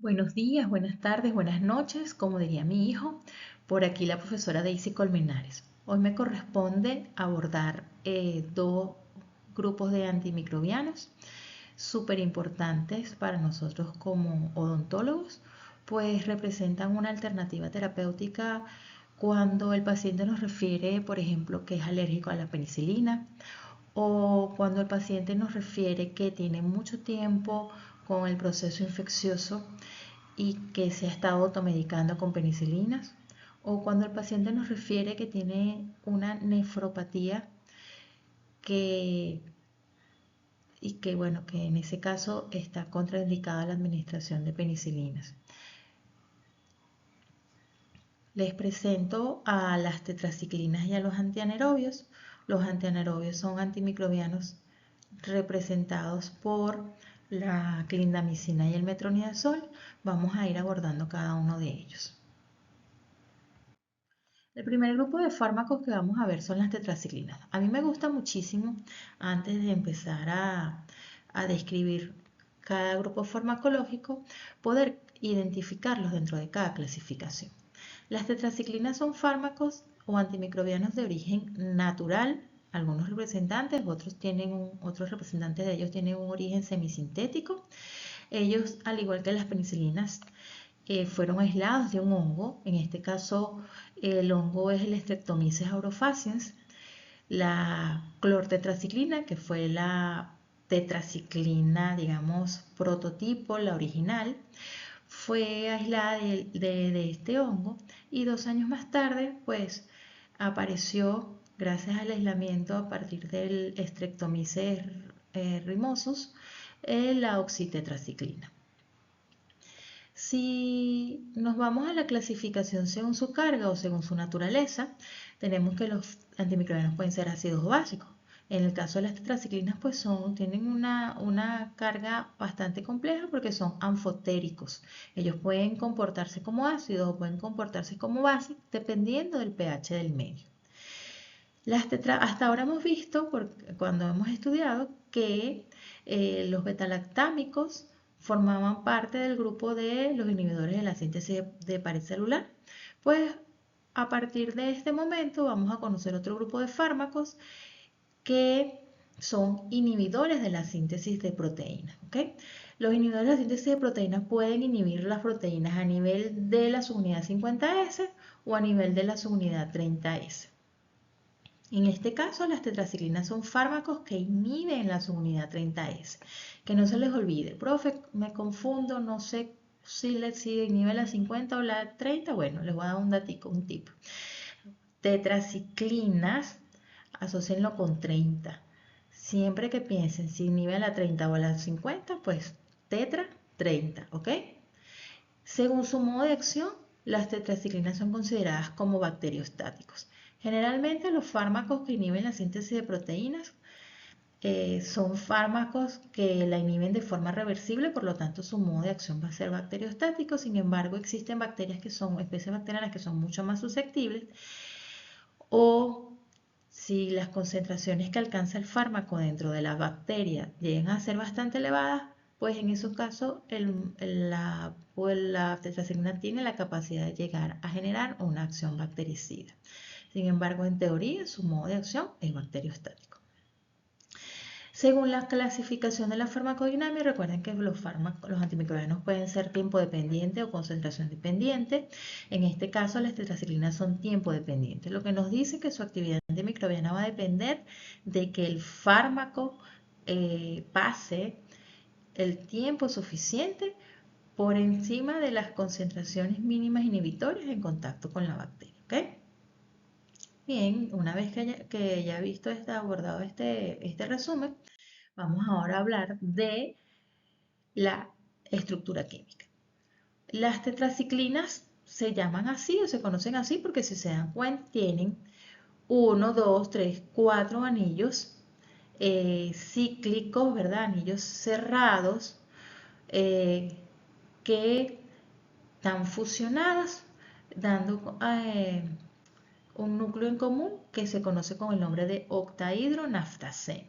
Buenos días, buenas tardes, buenas noches, como diría mi hijo. Por aquí la profesora Daisy Colmenares. Hoy me corresponde abordar dos grupos de antimicrobianos súper importantes para nosotros como odontólogos, pues representan una alternativa terapéutica cuando el paciente nos refiere, por ejemplo, que es alérgico a la penicilina o cuando el paciente nos refiere que tiene mucho tiempo con el proceso infeccioso y que se ha estado automedicando con penicilinas, o cuando el paciente nos refiere que tiene una nefropatía que, y que, bueno, que en ese caso está contraindicada la administración de penicilinas. Les presento a las tetraciclinas y a los antianaerobios. Los antianaerobios son antimicrobianos representados por la clindamicina y el metronidazol. Vamos a ir abordando cada uno de ellos. El primer grupo de fármacos que vamos a ver son las tetraciclinas. A mí me gusta muchísimo, antes de empezar a describir cada grupo farmacológico, poder identificarlos dentro de cada clasificación. Las tetraciclinas son fármacos o antimicrobianos de origen natural. Algunos representantes, otros representantes de ellos tienen un origen semisintético. Ellos, al igual que las penicilinas, fueron aislados de un hongo. En este caso, el hongo es el Streptomyces aurofaciens. La clortetraciclina, que fue la tetraciclina, digamos, prototipo, la original, fue aislada de este hongo y 2 años más tarde, pues, apareció, gracias al aislamiento a partir del Streptomyces rimosus, la oxitetraciclina. Si nos vamos a la clasificación según su carga o según su naturaleza, tenemos que los antimicrobianos pueden ser ácidos básicos. En el caso de las tetraciclinas, pues tienen una carga bastante compleja porque son anfotéricos. Ellos pueden comportarse como ácidos o pueden comportarse como básicos dependiendo del pH del medio. Hasta ahora hemos visto, cuando hemos estudiado, que los betalactámicos formaban parte del grupo de los inhibidores de la síntesis de pared celular. Pues a partir de este momento vamos a conocer otro grupo de fármacos que son inhibidores de la síntesis de proteínas. ¿Okay? Los inhibidores de la síntesis de proteínas pueden inhibir las proteínas a nivel de la subunidad 50S o a nivel de la subunidad 30S. En este caso, las tetraciclinas son fármacos que inhiben la subunidad 30S. Que no se les olvide, profe, me confundo, no sé si inhibe la 50 o la 30. Bueno, les voy a dar un datico, un tip. Tetraciclinas, asocienlo con 30. Siempre que piensen si inhibe a la 30 o a la 50, pues tetra 30, ¿ok? Según su modo de acción, las tetraciclinas son consideradas como bacteriostáticos. Generalmente los fármacos que inhiben la síntesis de proteínas son fármacos que la inhiben de forma reversible, por lo tanto su modo de acción va a ser bacteriostático. Sin embargo, existen especies bacterianas que son mucho más susceptibles, o si las concentraciones que alcanza el fármaco dentro de la bacteria llegan a ser bastante elevadas, pues en esos casos la tetraciclina tiene la capacidad de llegar a generar una acción bactericida. Sin embargo, en teoría, su modo de acción es bacteriostático. Según la clasificación de la farmacodinámica, recuerden que los antimicrobianos pueden ser tiempo dependiente o concentración dependiente. En este caso, las tetraciclinas son tiempo dependientes, lo que nos dice que su actividad antimicrobiana va a depender de que el fármaco pase el tiempo suficiente por encima de las concentraciones mínimas inhibitorias en contacto con la bacteria. ¿Okay? Bien, una vez que ya he visto abordado este resumen, vamos ahora a hablar de la estructura química. Las tetraciclinas se llaman así o se conocen así porque, si se dan cuenta, tienen 1, 2, 3, 4 anillos cíclicos, ¿verdad? Anillos cerrados que están fusionadas, dando un núcleo en común que se conoce con el nombre de octahidronaftaceno.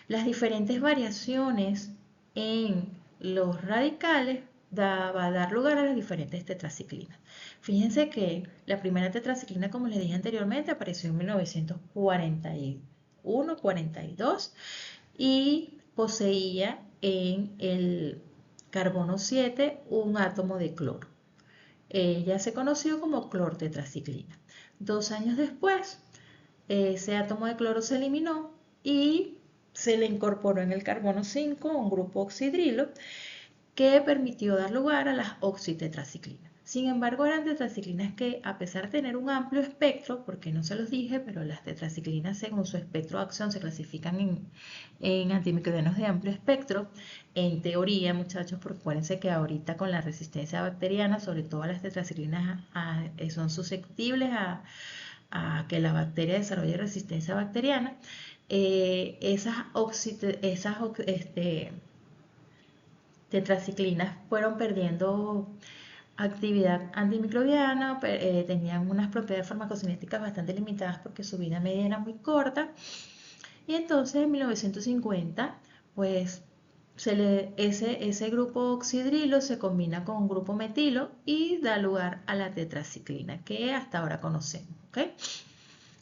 Las diferentes variaciones en los radicales va a dar lugar a las diferentes tetraciclinas. Fíjense que la primera tetraciclina, como les dije anteriormente, apareció en 1941-42 y poseía en el carbono 7 un átomo de cloro. Ella se conoció como clortetraciclina. 2 años después, ese átomo de cloro se eliminó y se le incorporó en el carbono 5 un grupo oxidrilo que permitió dar lugar a las oxitetraciclinas. Sin embargo, eran tetraciclinas que, a pesar de tener un amplio espectro, porque no se los dije, pero las tetraciclinas según su espectro de acción se clasifican en antimicrobianos de amplio espectro. En teoría, muchachos, porque acuérdense que ahorita con la resistencia bacteriana, sobre todo las tetraciclinas son susceptibles a que la bacteria desarrolle resistencia bacteriana. Tetraciclinas fueron perdiendo actividad antimicrobiana, tenían unas propiedades farmacocinéticas bastante limitadas porque su vida media era muy corta. Y entonces en 1950, pues ese grupo oxidrilo se combina con un grupo metilo y da lugar a la tetraciclina que hasta ahora conocemos. ¿Okay?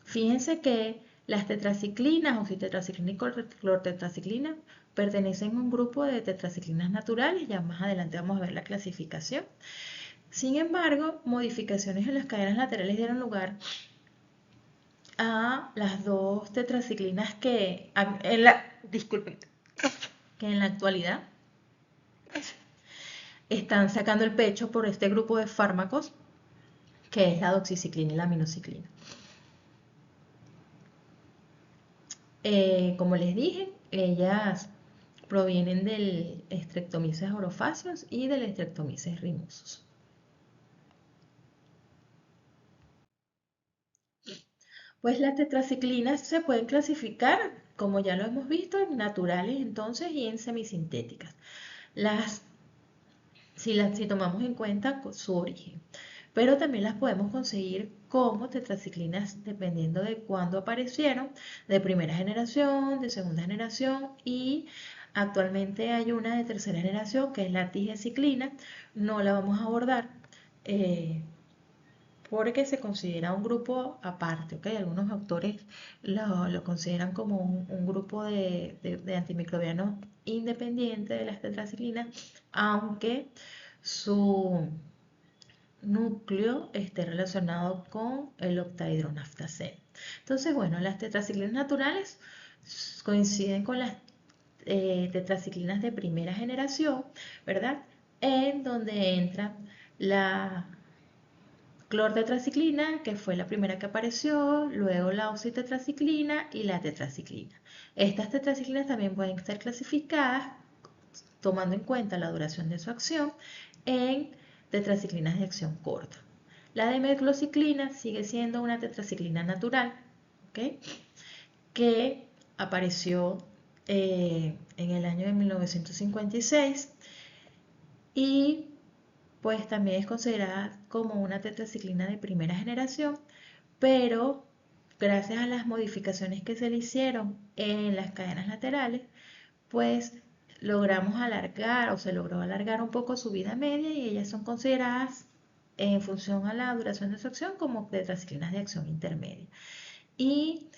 Fíjense que las tetraciclinas, oxitetraciclina y clortetraciclina, pertenecen a un grupo de tetraciclinas naturales. Ya más adelante vamos a ver la clasificación. Sin embargo, modificaciones en las cadenas laterales dieron lugar a las dos tetraciclinas que en la actualidad están sacando el pecho por este grupo de fármacos, que es la doxiciclina y la aminociclina. Como les dije, ellas provienen del Streptomyces orofaciens y del Streptomyces rimosus. Pues las tetraciclinas se pueden clasificar, como ya lo hemos visto, en naturales entonces y en semisintéticas. Si tomamos en cuenta su origen. Pero también las podemos conseguir como tetraciclinas dependiendo de cuándo aparecieron, de primera generación, de segunda generación y actualmente hay una de tercera generación que es la tigeciclina. No la vamos a abordar porque se considera un grupo aparte, ¿ok? Algunos autores lo consideran como un grupo de antimicrobianos independiente de las tetraciclinas, aunque su núcleo esté relacionado con el octahidronaftaceno. Entonces, bueno, las tetraciclinas naturales coinciden con las tetraciclinas de primera generación, ¿verdad? En donde entra la clortetraciclina, que fue la primera que apareció, luego la oxitetraciclina y la tetraciclina. Estas tetraciclinas también pueden estar clasificadas, tomando en cuenta la duración de su acción, en tetraciclinas de acción corta. La dimetclociclina sigue siendo una tetraciclina natural, ¿okay? Que apareció en el año de 1956 y pues también es considerada como una tetraciclina de primera generación, pero gracias a las modificaciones que se le hicieron en las cadenas laterales, pues logramos alargar o se logró alargar un poco su vida media y ellas son consideradas en función a la duración de su acción como tetraciclinas de acción intermedia. Y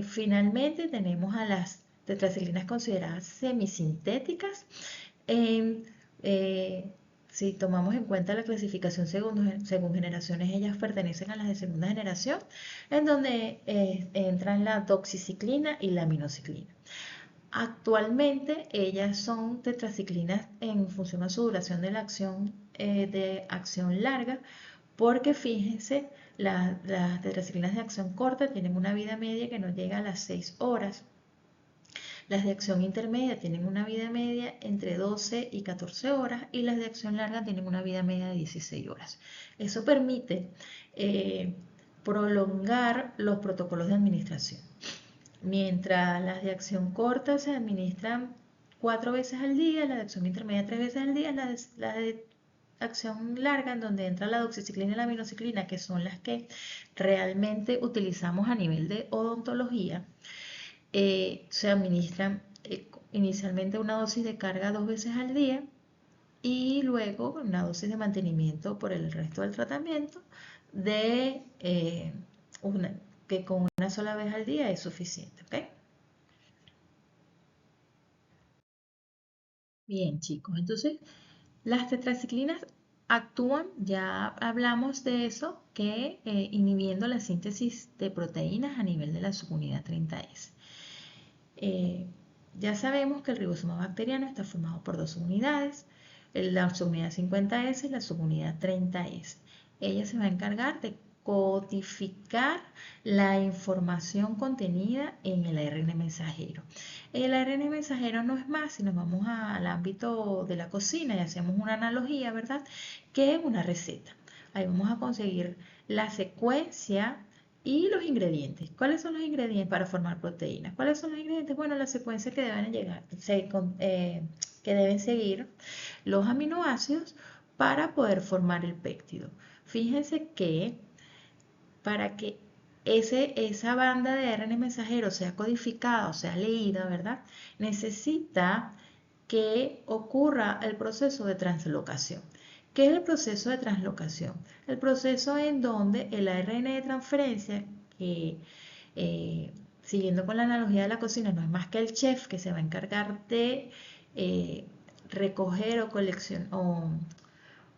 finalmente tenemos a las tetraciclinas consideradas semisintéticas. Si tomamos en cuenta la clasificación según generaciones, ellas pertenecen a las de segunda generación, en donde entran la doxiciclina y la aminociclina. Actualmente ellas son tetraciclinas en función a su duración de acción larga, porque fíjense, las tetraciclinas de acción corta tienen una vida media que no llega a las 6 horas. Las de acción intermedia tienen una vida media entre 12 y 14 horas y las de acción larga tienen una vida media de 16 horas. Eso permite prolongar los protocolos de administración. Mientras las de acción corta se administran 4 veces al día, las de acción intermedia 3 veces al día, las de acción larga, en donde entra la doxiciclina y la aminociclina, que son las que realmente utilizamos a nivel de odontología, se administran inicialmente una dosis de carga 2 veces al día y luego una dosis de mantenimiento por el resto del tratamiento de que con una sola vez al día es suficiente, ¿ok? Bien, chicos, entonces las tetraciclinas actúan, ya hablamos de eso, que inhibiendo la síntesis de proteínas a nivel de la subunidad 30S. Eh, ya sabemos que el ribosoma bacteriano está formado por dos subunidades, la subunidad 50S y la subunidad 30S. Ella se va a encargar de codificar la información contenida en el ARN mensajero. El ARN mensajero no es más, si nos vamos al ámbito de la cocina y hacemos una analogía, ¿verdad? Que es una receta. Ahí vamos a conseguir la secuencia y los ingredientes. ¿Cuáles son los ingredientes para formar proteínas? ¿Cuáles son los ingredientes? Bueno, la secuencia que deben que deben seguir los aminoácidos para poder formar el péptido. Fíjense que para que esa banda de ARN mensajero sea codificada o sea leída, ¿verdad? Necesita que ocurra el proceso de translocación. ¿Qué es el proceso de translocación? El proceso en donde el ARN de transferencia, que siguiendo con la analogía de la cocina, no es más que el chef que se va a encargar de recoger o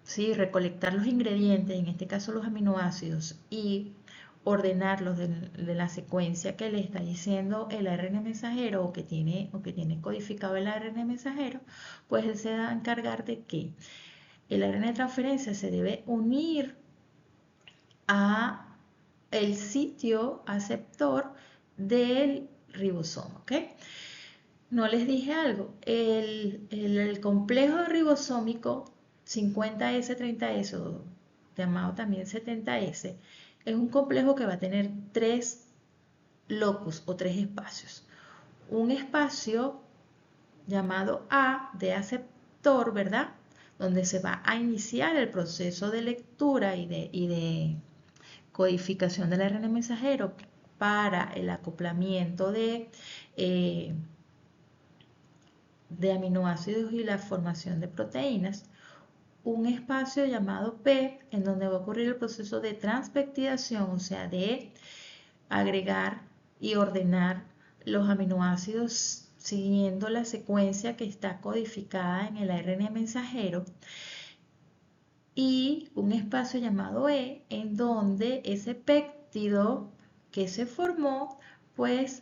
sí, recolectar los ingredientes, en este caso los aminoácidos, y ordenarlos de la secuencia que le está diciendo el ARN mensajero o que tiene codificado el ARN mensajero, pues él se va a encargar de que el ARN de transferencia se debe unir a el sitio aceptor del ribosoma, ¿ok? No les dije algo, el complejo ribosómico 50S30S, o llamado también 70S, es un complejo que va a tener tres locus o tres espacios. Un espacio llamado A de aceptor, ¿verdad? Donde se va a iniciar el proceso de lectura y de codificación del ARN mensajero para el acoplamiento de aminoácidos y la formación de proteínas. Un espacio llamado P, en donde va a ocurrir el proceso de transpeptidación, o sea, de agregar y ordenar los aminoácidos siguiendo la secuencia que está codificada en el ARN mensajero, y un espacio llamado E, en donde ese péptido que se formó, pues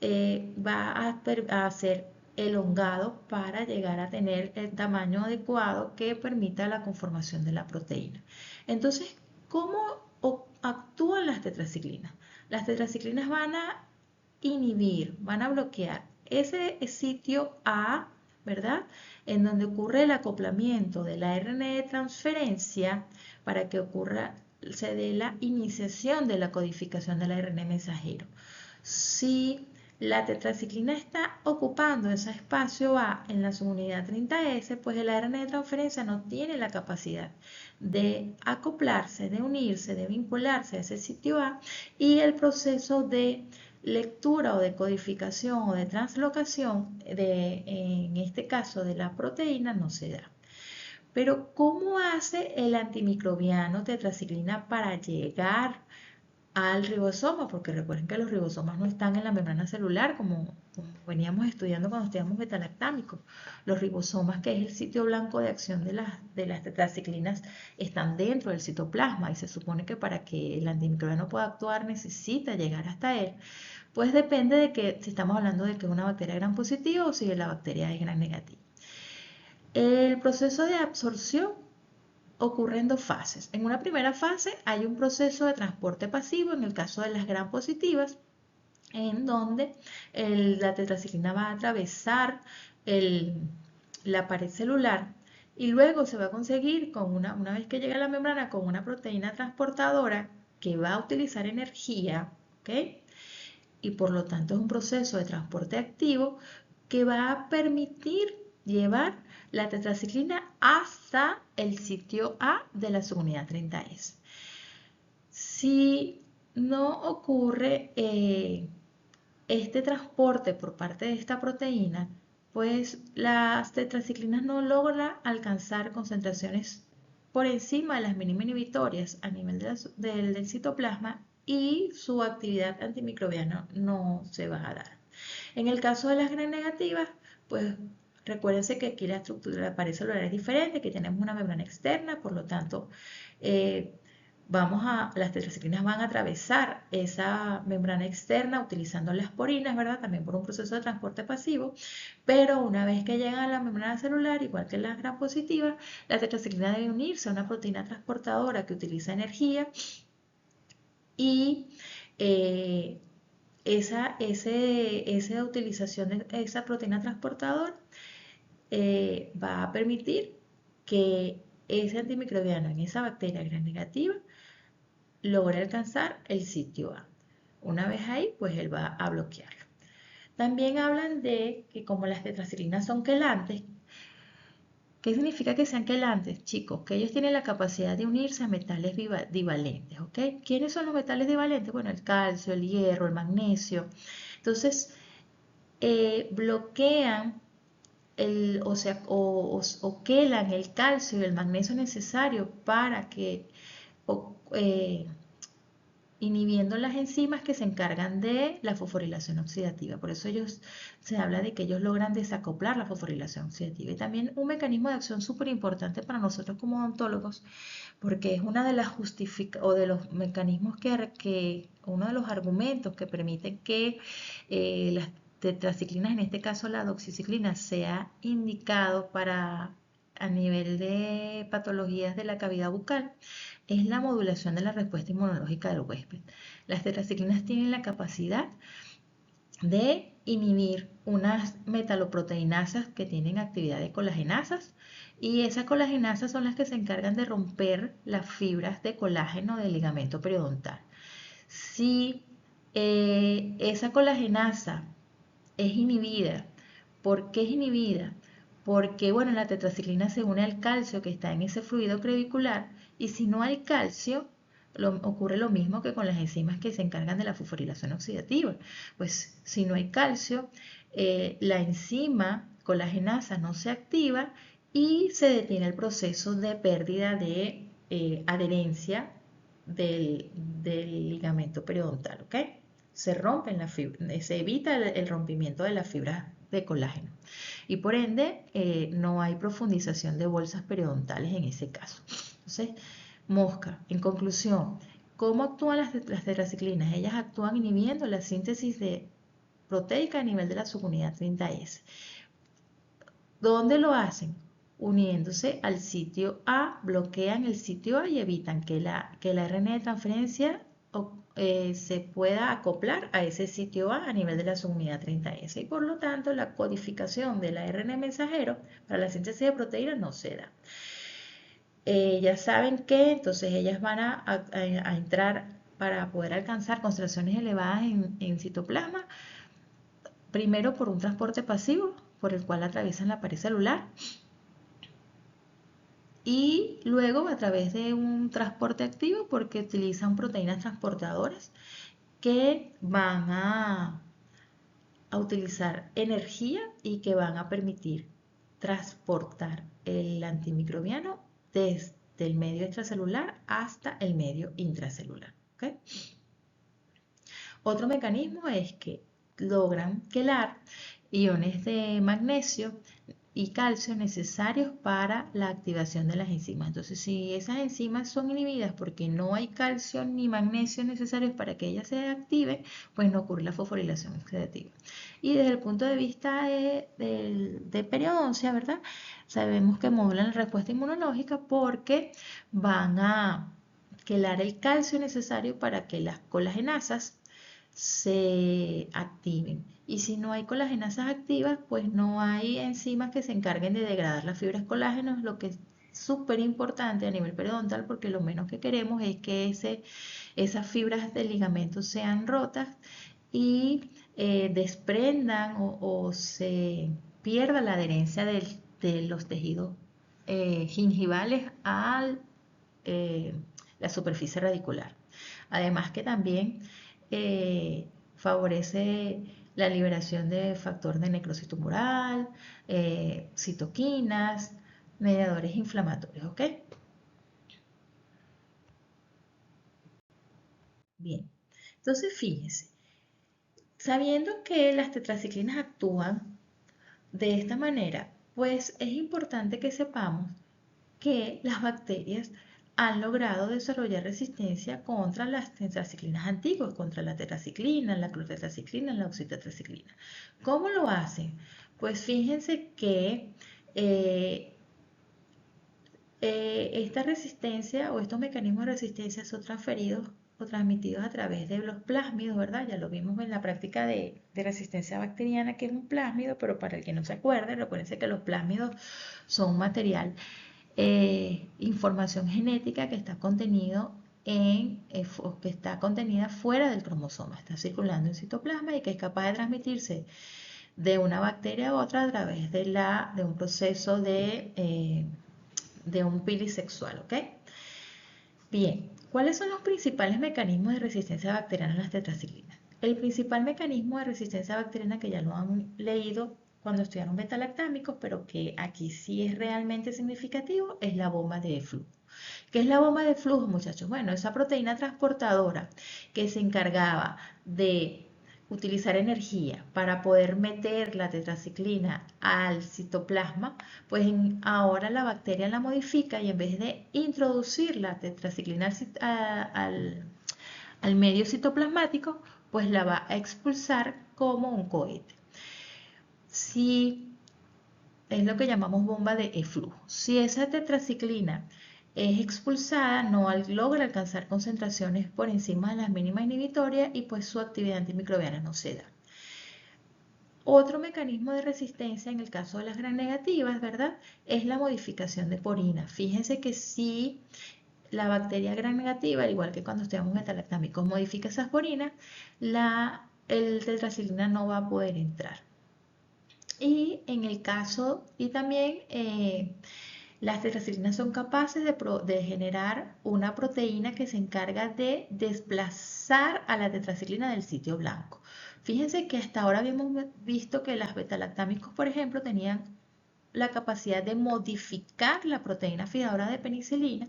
va a ser elongado para llegar a tener el tamaño adecuado que permita la conformación de la proteína. Entonces, ¿cómo actúan las tetraciclinas? Las tetraciclinas van a inhibir, van a bloquear ese sitio A, ¿verdad? En donde ocurre el acoplamiento del ARN de transferencia para que se dé la iniciación de la codificación del ARN mensajero. Si la tetraciclina está ocupando ese espacio A en la subunidad 30S, pues el ARN de transferencia no tiene la capacidad de acoplarse, de unirse, de vincularse a ese sitio A, y el proceso de lectura o de codificación o de translocación, en este caso de la proteína, no se da. Pero ¿cómo hace el antimicrobiano tetraciclina para llegar al ribosoma? Porque recuerden que los ribosomas no están en la membrana celular como veníamos estudiando cuando estudiamos betalactámicos. Los ribosomas, que es el sitio blanco de acción de las tetraciclinas, están dentro del citoplasma y se supone que para que el antimicrobiano pueda actuar necesita llegar hasta él. Pues depende de que si estamos hablando de que es una bacteria gram positiva o si la bacteria es gram negativa. El proceso de absorción ocurre en dos fases. En una primera fase hay un proceso de transporte pasivo en el caso de las gram positivas, en donde la tetraciclina va a atravesar la pared celular y luego se va a conseguir una vez que llega a la membrana con una proteína transportadora que va a utilizar energía, ¿ok? Y por lo tanto es un proceso de transporte activo que va a permitir llevar la tetraciclina hasta el sitio A de la subunidad 30S. Si no ocurre este transporte por parte de esta proteína, pues las tetraciclinas no logran alcanzar concentraciones por encima de las mínimas inhibitorias a nivel del citoplasma y su actividad antimicrobiana no se va a dar. En el caso de las gram negativas, pues recuérdense que aquí la estructura de la pared celular es diferente, que tenemos una membrana externa, por lo tanto, las tetraciclinas van a atravesar esa membrana externa utilizando las porinas, ¿verdad? También por un proceso de transporte pasivo, pero una vez que llegan a la membrana celular, igual que las gram positivas, la tetraciclina debe unirse a una proteína transportadora que utiliza energía y esa utilización de esa proteína transportadora va a permitir que ese antimicrobiano en esa bacteria gram negativa logre alcanzar el sitio A. Una vez ahí, pues él va a bloquearlo. También hablan de que como las tetraciclinas son quelantes, ¿qué significa que sean quelantes, chicos? Que ellos tienen la capacidad de unirse a metales divalentes, ¿ok? ¿Quiénes son los metales divalentes? Bueno, el calcio, el hierro, el magnesio. Entonces, bloquean o quelan el calcio y el magnesio necesario para que inhibiendo las enzimas que se encargan de la fosforilación oxidativa. Por eso se habla de que ellos logran desacoplar la fosforilación oxidativa. Y también un mecanismo de acción súper importante para nosotros como odontólogos, porque es una de las de los mecanismos uno de los argumentos que permiten que las tetraciclinas, en este caso la doxiciclina, sea indicado para a nivel de patologías de la cavidad bucal, es la modulación de la respuesta inmunológica del huésped. Las tetraciclinas tienen la capacidad de inhibir unas metaloproteinasas que tienen actividad de colagenasas y esas colagenasas son las que se encargan de romper las fibras de colágeno del ligamento periodontal. Si esa colagenasa es inhibida, ¿por qué es inhibida? Porque, bueno, la tetraciclina se une al calcio que está en ese fluido crevicular y si no hay calcio, ocurre lo mismo que con las enzimas que se encargan de la fosforilación oxidativa. Pues si no hay calcio, la enzima colagenasa no se activa y se detiene el proceso de pérdida de adherencia del ligamento periodontal, ¿ok? Se rompen las fibras, se evita el rompimiento de las fibras de colágeno y por ende no hay profundización de bolsas periodontales en ese caso. Entonces, mosca, en conclusión, ¿cómo actúan las tetraciclinas? Ellas actúan inhibiendo la síntesis de proteica a nivel de la subunidad 30S. ¿Dónde lo hacen? Uniéndose al sitio A, bloquean el sitio A y evitan que la RNA de transferencia se pueda acoplar a ese sitio A nivel de la subunidad 30S y por lo tanto la codificación del ARN mensajero para la síntesis de proteínas no se da. Ya saben que entonces ellas van a entrar para poder alcanzar concentraciones elevadas en citoplasma, primero por un transporte pasivo por el cual atraviesan la pared celular y luego a través de un transporte activo porque utilizan proteínas transportadoras que van a utilizar energía y que van a permitir transportar el antimicrobiano desde el medio extracelular hasta el medio intracelular. ¿Okay? Otro mecanismo es que logran quelar iones de magnesio y calcio necesarios para la activación de las enzimas. Entonces, si esas enzimas son inhibidas porque no hay calcio ni magnesio necesarios para que ellas se activen, pues no ocurre la fosforilación oxidativa. Y desde el punto de vista de periodoncia, ¿verdad? Sabemos que modulan la respuesta inmunológica porque van a quelar el calcio necesario para que las colagenasas se activen. Y si no hay colagenasas activas, pues no hay enzimas que se encarguen de degradar las fibras colágeno, lo que es súper importante a nivel periodontal porque lo menos que queremos es que esas fibras del ligamento sean rotas y desprendan o se pierda la adherencia de los tejidos gingivales a la superficie radicular. Además que también favorece la liberación de factor de necrosis tumoral, citoquinas, mediadores inflamatorios, ¿ok? Bien, entonces fíjense, sabiendo que las tetraciclinas actúan de esta manera, pues es importante que sepamos que las bacterias han logrado desarrollar resistencia contra las tetraciclinas antiguas, contra la tetraciclina, la clotetraciclina, la oxitetraciclina. ¿Cómo lo hacen? Pues fíjense que eh, esta resistencia o estos mecanismos de resistencia son transferidos o transmitidos a través de los plásmidos, ¿verdad? Ya lo vimos en la práctica de resistencia bacteriana, que es un plásmido, pero para el que no se acuerde, recuérdense que los plásmidos son material, información genética que está contenido que está contenida fuera del cromosoma, está circulando en citoplasma y que es capaz de transmitirse de una bacteria a otra a través de un proceso de un pili sexual, ¿ok? Bien, ¿cuáles son los principales mecanismos de resistencia bacteriana a las tetraciclinas? El principal mecanismo de resistencia bacteriana, que ya lo han leído cuando estudiaron betalactámicos, pero que aquí sí es realmente significativo, es la bomba de flujo. ¿Qué es la bomba de flujo, muchachos? Bueno, esa proteína transportadora que se encargaba de utilizar energía para poder meter la tetraciclina al citoplasma, pues ahora la bacteria la modifica y en vez de introducir la tetraciclina al medio citoplasmático, pues la va a expulsar como un cohete. Si es lo que llamamos bomba de eflujo. Si esa tetraciclina es expulsada, no logra alcanzar concentraciones por encima de las mínimas inhibitorias y pues su actividad antimicrobiana no se da. Otro mecanismo de resistencia en el caso de las gram negativas, ¿verdad? Es la modificación de porina. Fíjense que si la bacteria gram negativa, al igual que cuando estudiamos betalactámicos, modifica esas porinas, el tetraciclina no va a poder entrar. Y en el caso, y también las tetraciclinas son capaces de generar una proteína que se encarga de desplazar a la tetraciclina del sitio blanco. Fíjense que hasta ahora habíamos visto que las betalactámicos, por ejemplo, tenían la capacidad de modificar la proteína fijadora de penicilina.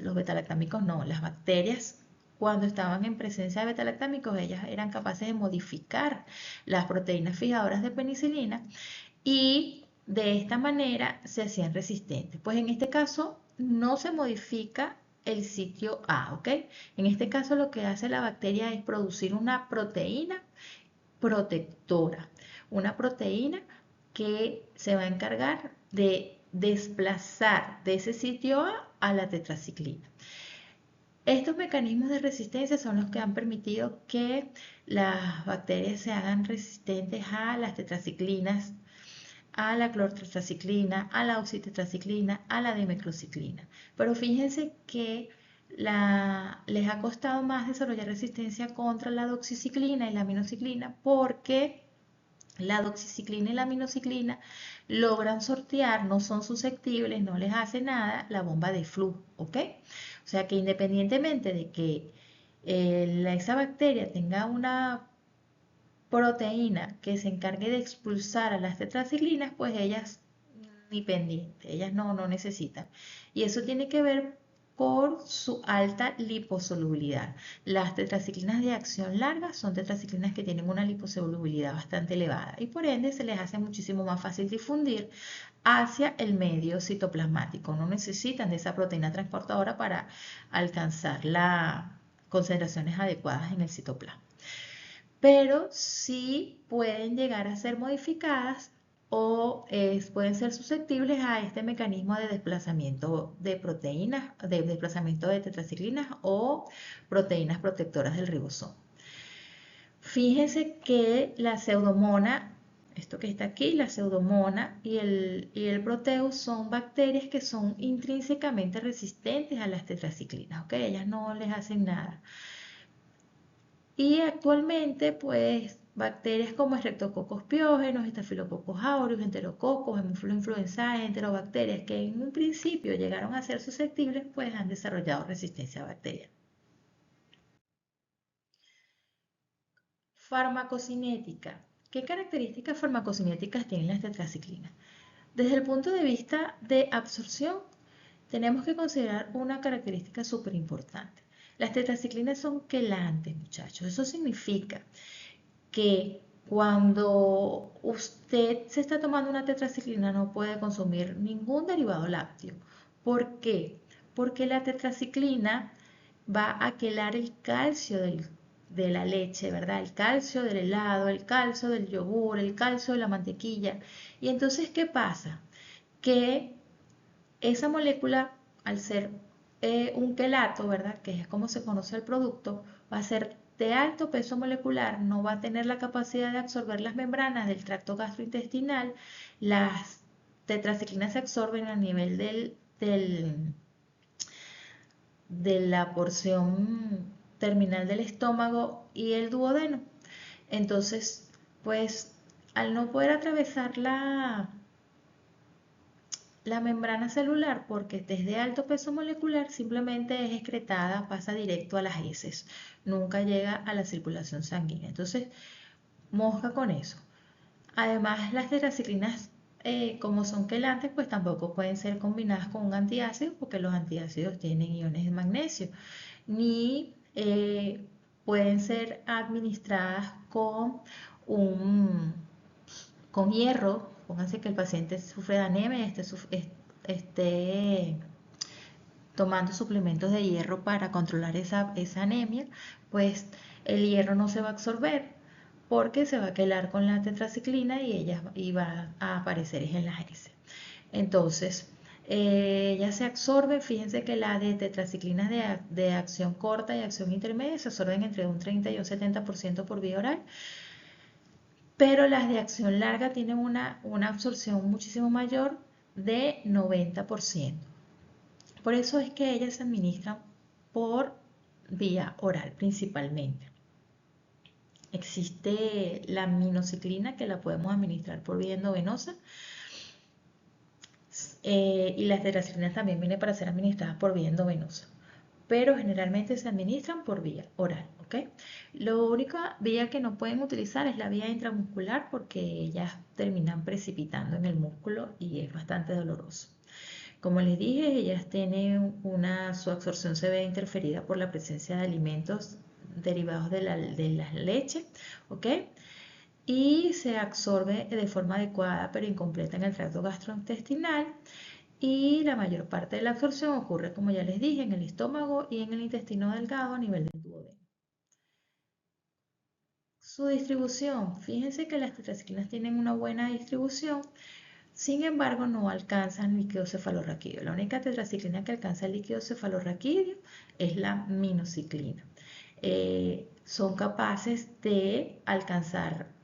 Los betalactámicos no, las bacterias cuando estaban en presencia de betalactámicos, ellas eran capaces de modificar las proteínas fijadoras de penicilina y de esta manera se hacían resistentes. Pues en este caso no se modifica el sitio A, ¿ok? En este caso lo que hace la bacteria es producir una proteína protectora, una proteína que se va a encargar de desplazar de ese sitio A la tetraciclina. Estos mecanismos de resistencia son los que han permitido que las bacterias se hagan resistentes a las tetraciclinas, a la clortetraciclina, a la oxitetraciclina, a la dimeclociclina. Pero fíjense que les ha costado más desarrollar resistencia contra la doxiciclina y la aminociclina porque la doxiciclina y la aminociclina logran sortear, no son susceptibles, no les hace nada la bomba de flujo, ¿ok? O sea que independientemente de que esa bacteria tenga una proteína que se encargue de expulsar a las tetraciclinas, pues ellas ni pendiente, ellas no necesitan. Y eso tiene que ver por su alta liposolubilidad. Las tetraciclinas de acción larga son tetraciclinas que tienen una liposolubilidad bastante elevada y por ende se les hace muchísimo más fácil difundir hacia el medio citoplasmático. No necesitan de esa proteína transportadora para alcanzar las concentraciones adecuadas en el citoplasma, pero sí pueden llegar a ser modificadas o pueden ser susceptibles a este mecanismo de desplazamiento de proteínas, de desplazamiento de tetraciclinas o proteínas protectoras del ribosoma. Fíjense que la pseudomona, esto que está aquí, la pseudomona y el proteus son bacterias que son intrínsecamente resistentes a las tetraciclinas, ¿ok? Ellas no les hacen nada. Y actualmente, pues, bacterias como Streptococcus piógenos, Staphylococcus aureus, Enterococos, Haemophilus influenzae, enterobacterias que en un principio llegaron a ser susceptibles, pues han desarrollado resistencia bacteriana. Farmacocinética. ¿Qué características farmacocinéticas tienen las tetraciclinas? Desde el punto de vista de absorción, tenemos que considerar una característica súper importante. Las tetraciclinas son quelantes, muchachos. Eso significa que cuando usted se está tomando una tetraciclina no puede consumir ningún derivado lácteo. ¿Por qué? Porque la tetraciclina va a quelar el calcio de la leche, ¿verdad? El calcio del helado, el calcio del yogur, el calcio de la mantequilla. Y entonces, ¿qué pasa? Que esa molécula, al ser un quelato, ¿verdad? Que es como se conoce el producto, va a ser de alto peso molecular, no va a tener la capacidad de absorber las membranas del tracto gastrointestinal, las tetraciclinas se absorben a nivel de la porción terminal del estómago y el duodeno. Entonces, pues al no poder atravesar la membrana celular, porque desde alto peso molecular simplemente es excretada, pasa directo a las heces, nunca llega a la circulación sanguínea. Entonces, mosca con eso. Además, las tetraciclinas, como son quelantes, pues tampoco pueden ser combinadas con un antiácido, porque los antiácidos tienen iones de magnesio, ni pueden ser administradas un, con hierro. Pónganse que el paciente sufre de anemia y esté tomando suplementos de hierro para controlar esa anemia, pues el hierro no se va a absorber porque se va a quelar con la tetraciclina y va a aparecer en las heces. Entonces, ya se absorbe, fíjense que la de tetraciclinas de acción corta y acción intermedia se absorben entre un 30 y un 70% por vía oral, pero las de acción larga tienen una absorción muchísimo mayor de 90%. Por eso es que ellas se administran por vía oral principalmente. Existe la minoxiclina que la podemos administrar por vía endovenosa y las tetraciclinas también vienen para ser administradas por vía endovenosa, pero generalmente se administran por vía oral, ¿ok? La única vía que no pueden utilizar es la vía intramuscular porque ellas terminan precipitando en el músculo y es bastante doloroso. Como les dije, ellas tienen su absorción se ve interferida por la presencia de alimentos derivados de la leche, ¿ok? Y se absorbe de forma adecuada pero incompleta en el tracto gastrointestinal y la mayor parte de la absorción ocurre, como ya les dije, en el estómago y en el intestino delgado a nivel del duodeno. Su distribución, fíjense que las tetraciclinas tienen una buena distribución, sin embargo no alcanzan líquido cefalorraquídeo. La única tetraciclina que alcanza el líquido cefalorraquídeo es la minoxiclina. Son capaces de alcanzar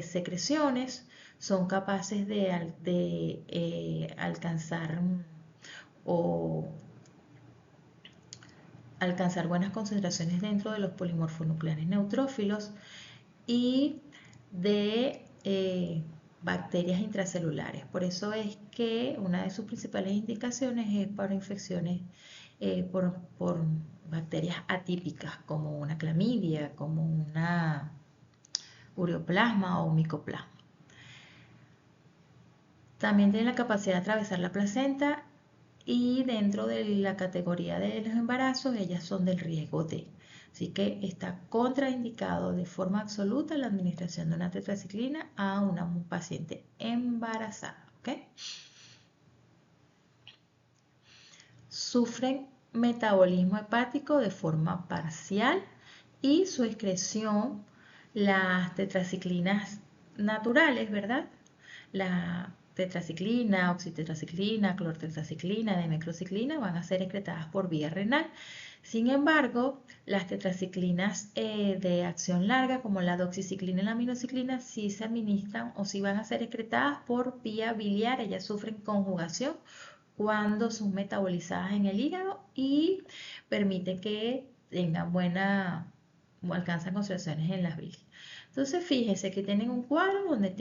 secreciones, son capaces de alcanzar o alcanzar buenas concentraciones dentro de los polimorfonucleares neutrófilos y de bacterias intracelulares. Por eso es que una de sus principales indicaciones es para infecciones por bacterias atípicas, como una clamidia, como una ureoplasma o micoplasma. También tiene la capacidad de atravesar la placenta y dentro de la categoría de los embarazos, ellas son del riesgo D. Así que está contraindicado de forma absoluta la administración de una tetraciclina a una paciente embarazada. ¿Okay? Sufren metabolismo hepático de forma parcial y su excreción, las tetraciclinas naturales, ¿verdad? La tetraciclina, oxitetraciclina, clortetraciclina, demeclociclina van a ser excretadas por vía renal. Sin embargo, las tetraciclinas de acción larga, como la doxiciclina y la aminociclina, sí se administran o sí van a ser excretadas por vía biliar. Ellas sufren conjugación cuando son metabolizadas en el hígado y permite que tengan alcanzan concentraciones en las bilis. Entonces, fíjense que tienen un cuadro donde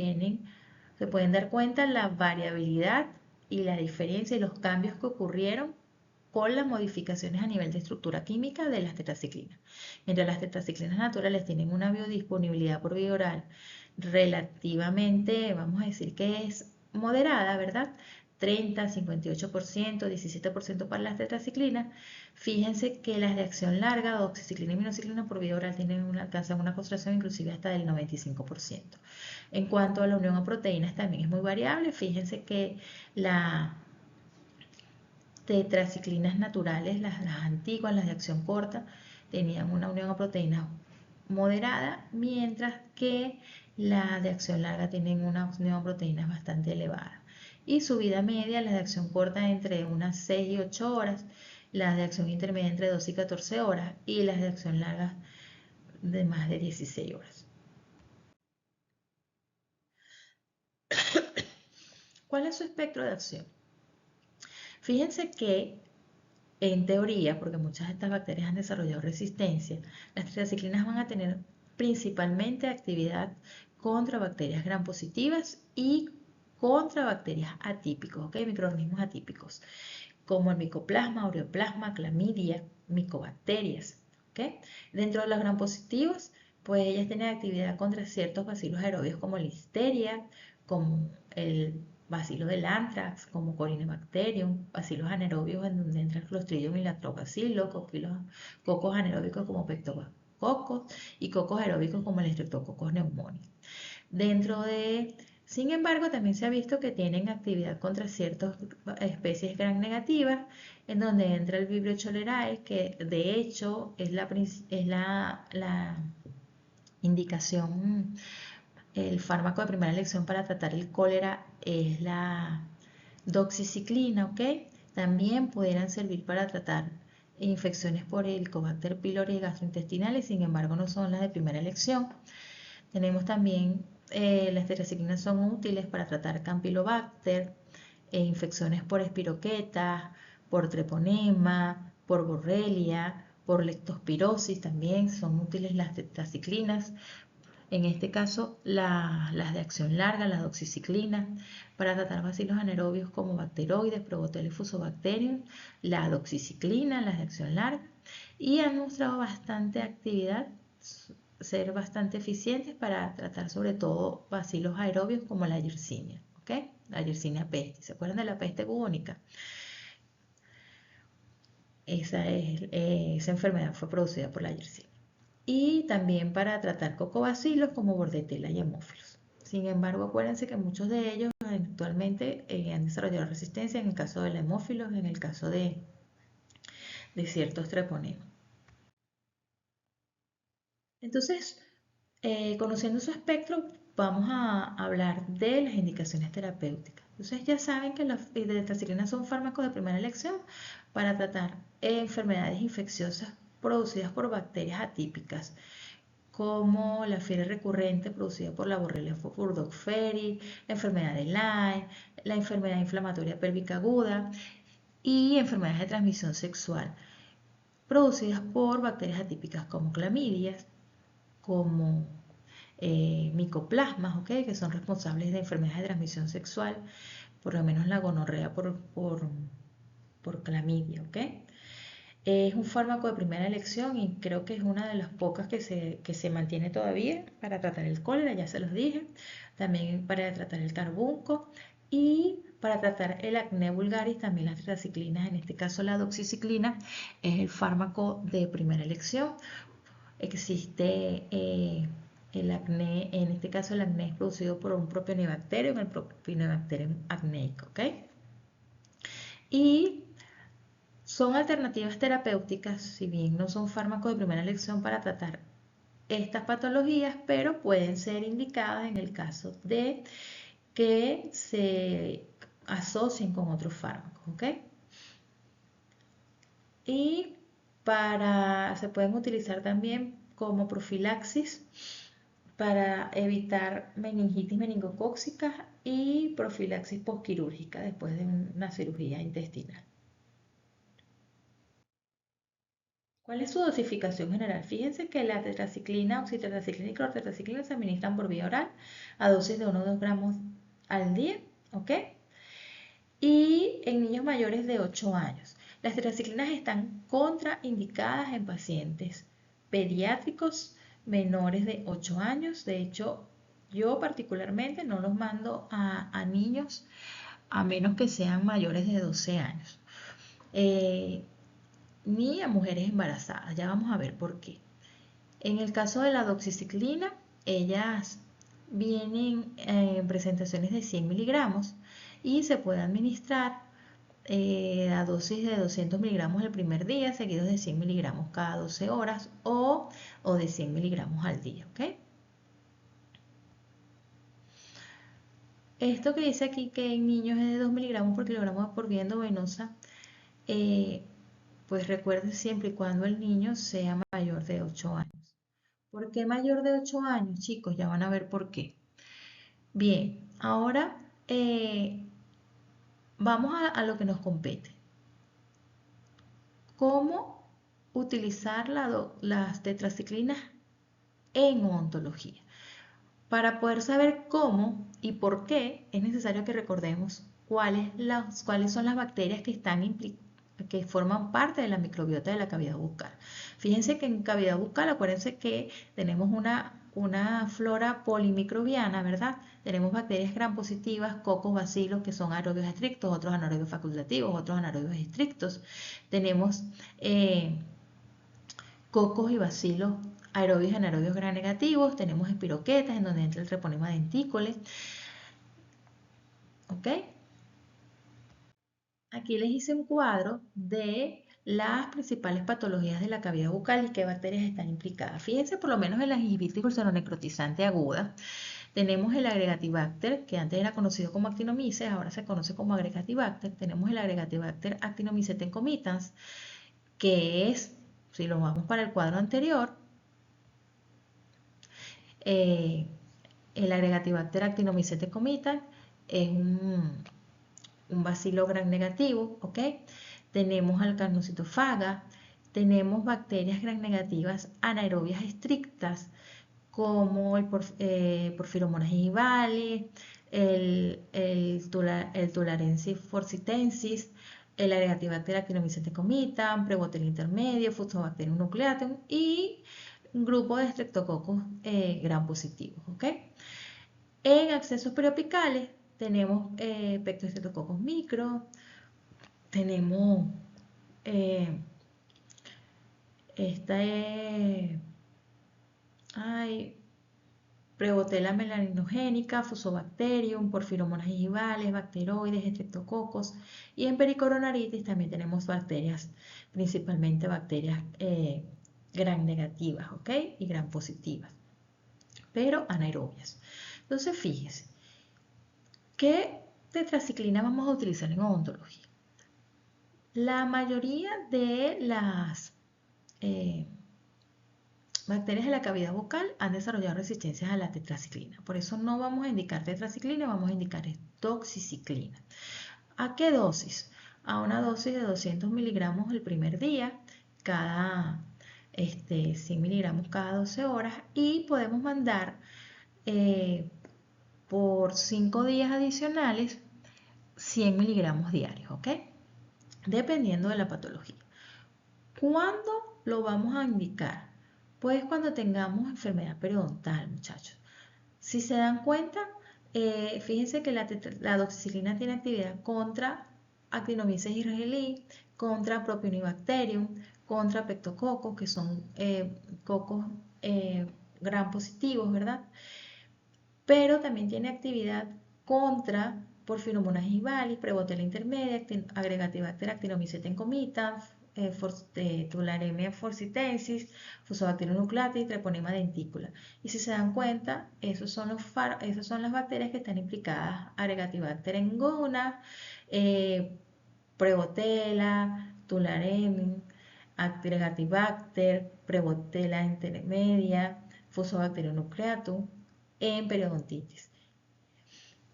se pueden dar cuenta la variabilidad y la diferencia y los cambios que ocurrieron con las modificaciones a nivel de estructura química de las tetraciclinas. Mientras las tetraciclinas naturales tienen una biodisponibilidad por vía oral relativamente, vamos a decir que es moderada, ¿verdad? 30, 58%, 17% para las tetraciclinas. Fíjense que las de acción larga, doxiciclina y minociclina por vía oral alcanzan una concentración inclusive hasta del 95%. En cuanto a la unión a proteínas también es muy variable. Fíjense que las tetraciclinas naturales, las antiguas, las de acción corta, tenían una unión a proteínas moderada, mientras que las de acción larga tienen una unión a proteínas bastante elevada. Y su vida media, las de acción corta entre unas 6 y 8 horas, las de acción intermedia entre 12 y 14 horas y las de acción larga de más de 16 horas. ¿Cuál es su espectro de acción? Fíjense que en teoría, porque muchas de estas bacterias han desarrollado resistencia, las tetraciclinas van a tener principalmente actividad contra bacterias gram positivas y contra bacterias atípicos, ¿ok? Microorganismos atípicos, como el micoplasma, ureoplasma, clamidia, micobacterias, ¿ok? Dentro de los gram positivos, pues ellas tienen actividad contra ciertos bacilos aerobios como listeria, como el bacilos del anthrax, como Corynebacterium, bacilos anaerobios en donde entra el Clostridium y lactobacillus, cocos anaeróbicos como Pectococcus y cocos aeróbicos como el Streptococcus pneumoniae. Sin embargo, también se ha visto que tienen actividad contra ciertas especies gram negativas, en donde entra el Vibrio cholerae, que de hecho es la indicación, el fármaco de primera elección para tratar el cólera es la doxiciclina, ¿ok? También pudieran servir para tratar infecciones por Helicobacter pylori gastrointestinales, sin embargo no son las de primera elección. Tenemos también las tetraciclinas son útiles para tratar Campylobacter, infecciones por espiroqueta, por treponema, por borrelia, por leptospirosis también son útiles las tetraciclinas. En este caso, las de acción larga, las doxiciclinas, para tratar bacilos anaerobios como bacteroides, Proboscis fusobacterium, la doxiciclina, las de acción larga, y han mostrado bastante actividad, ser bastante eficientes para tratar sobre todo bacilos aerobios como la Yersinia, ¿ok? La Yersinia pestis. ¿Se acuerdan de la peste bubónica? Esa enfermedad fue producida por la Yersinia. Y también para tratar cocobacilos como Bordetella y Haemophilus. Sin embargo, acuérdense que muchos de ellos actualmente han desarrollado resistencia en el caso de la Haemophilus, en el caso de ciertos treponemas. Entonces, conociendo su espectro, vamos a hablar de las indicaciones terapéuticas. Entonces, ya saben que las tetraciclinas son fármacos de primera elección para tratar enfermedades infecciosas producidas por bacterias atípicas, como la fiebre recurrente producida por la Borrelia burgdorferi, la enfermedad de Lyme, la enfermedad inflamatoria pélvica aguda y enfermedades de transmisión sexual producidas por bacterias atípicas como clamidias, como micoplasmas, ¿okay? Que son responsables de enfermedades de transmisión sexual, por lo menos la gonorrea por clamidia, ¿okay? Es un fármaco de primera elección y creo que es una de las pocas que se mantiene todavía para tratar el cólera, ya se los dije, también para tratar el carbunco y para tratar el acné vulgaris, también las tetraciclinas, en este caso la doxiciclina, es el fármaco de primera elección. Existe el acné, en este caso el acné es producido por un Propionibacterium, el Propionibacterium acneico, ¿ok? Y son alternativas terapéuticas, si bien no son fármacos de primera elección para tratar estas patologías, pero pueden ser indicadas en el caso de que se asocien con otros fármacos, ¿ok? Y se pueden utilizar también como profilaxis para evitar meningitis meningocócica y profilaxis posquirúrgica después de una cirugía intestinal. ¿Cuál es su dosificación general? Fíjense que la tetraciclina, oxitetraciclina y clortetraciclina se administran por vía oral a dosis de 1 o 2 gramos al día, ¿ok? Y en niños mayores de 8 años. Las tetraciclinas están contraindicadas en pacientes pediátricos menores de 8 años. De hecho, yo particularmente no los mando a niños a menos que sean mayores de 12 años. Ni a mujeres embarazadas. Ya vamos a ver por qué. En el caso de la doxiciclina, ellas vienen en presentaciones de 100 miligramos y se puede administrar la dosis de 200 miligramos el primer día, seguidos de 100 miligramos cada 12 horas o de 100 miligramos al día. ¿Okay? Esto que dice aquí que en niños es de 2 miligramos por kilogramo por vía endovenosa, pues recuerden siempre y cuando el niño sea mayor de 8 años. ¿Por qué mayor de 8 años, chicos? Ya van a ver por qué. Bien, ahora vamos a lo que nos compete. ¿Cómo utilizar las tetraciclinas en odontología? Para poder saber cómo y por qué es necesario que recordemos cuáles son las bacterias que forman parte de la microbiota de la cavidad bucal. Fíjense que en cavidad bucal, acuérdense que tenemos una flora polimicrobiana, ¿verdad? Tenemos bacterias gram positivas, cocos, bacilos, que son aerobios estrictos, otros anaerobios facultativos, otros anaerobios estrictos. Tenemos cocos y bacilos aerobios y anaerobios gram negativos. Tenemos espiroquetas, en donde entra el treponema denticole. ¿Ok? Aquí les hice un cuadro de las principales patologías de la cavidad bucal y qué bacterias están implicadas. Fíjense por lo menos en la gingivitis ulceronecrotizante aguda. Tenemos el Agregatibacter, que antes era conocido como Actinomyces, ahora se conoce como Agregatibacter. Tenemos el Agregatibacter Actinomycetes comitans, que es, si lo vamos para el cuadro anterior, el Agregatibacter Actinomycetes comitans es un bacilo gram negativo, ¿ok? Tenemos al Carnocitofaga, tenemos bacterias gram negativas anaerobias estrictas, como el Porphyromonas gingivales, el Tularensis forcitensis, el Agregatibacter Actinomycetes comitan, Prebotel intermedio, Fusobacterium nucleatum y un grupo de estreptococos gram positivos, ¿ok? En accesos periopicales tenemos pectoestreptococos micro, tenemos esta es Prebotella melaninogénica, Fusobacterium, Porphyromonas gingivales, bacteroides, estreptococos. Y en pericoronaritis también tenemos bacterias, principalmente bacterias gram negativas, ¿ok? Y gram positivas, pero anaerobias. Entonces, fíjense, ¿qué tetraciclina vamos a utilizar en odontología? La mayoría de las bacterias de la cavidad bucal han desarrollado resistencias a la tetraciclina. Por eso no vamos a indicar tetraciclina, vamos a indicar doxiciclina. ¿A qué dosis? A una dosis de 200 miligramos el primer día, cada 100 miligramos cada 12 horas, y podemos mandar por 5 días adicionales 100 miligramos diarios, ¿ok? Dependiendo de la patología. ¿Cuándo lo vamos a indicar? Pues cuando tengamos enfermedad periodontal, muchachos. Si se dan cuenta, fíjense que la doxiciclina tiene actividad contra Actinomyces israelí, contra Propionibacterium, contra Pectococos, que son cocos gram positivos, ¿verdad? Pero también tiene actividad contra Porphyromonas gingivales, Prevotella intermedia, Agregatibacter Actinomycetes comitans, Tularemia forcitensis, Fusobacterium nucleatis, Treponema denticula. Y si se dan cuenta, esas son las bacterias que están implicadas: Agregatibacter engona, Prevotella, Tularemia, Agregatibacter, Prevotella intermedia, Fusobacterium nucleatum en periodontitis.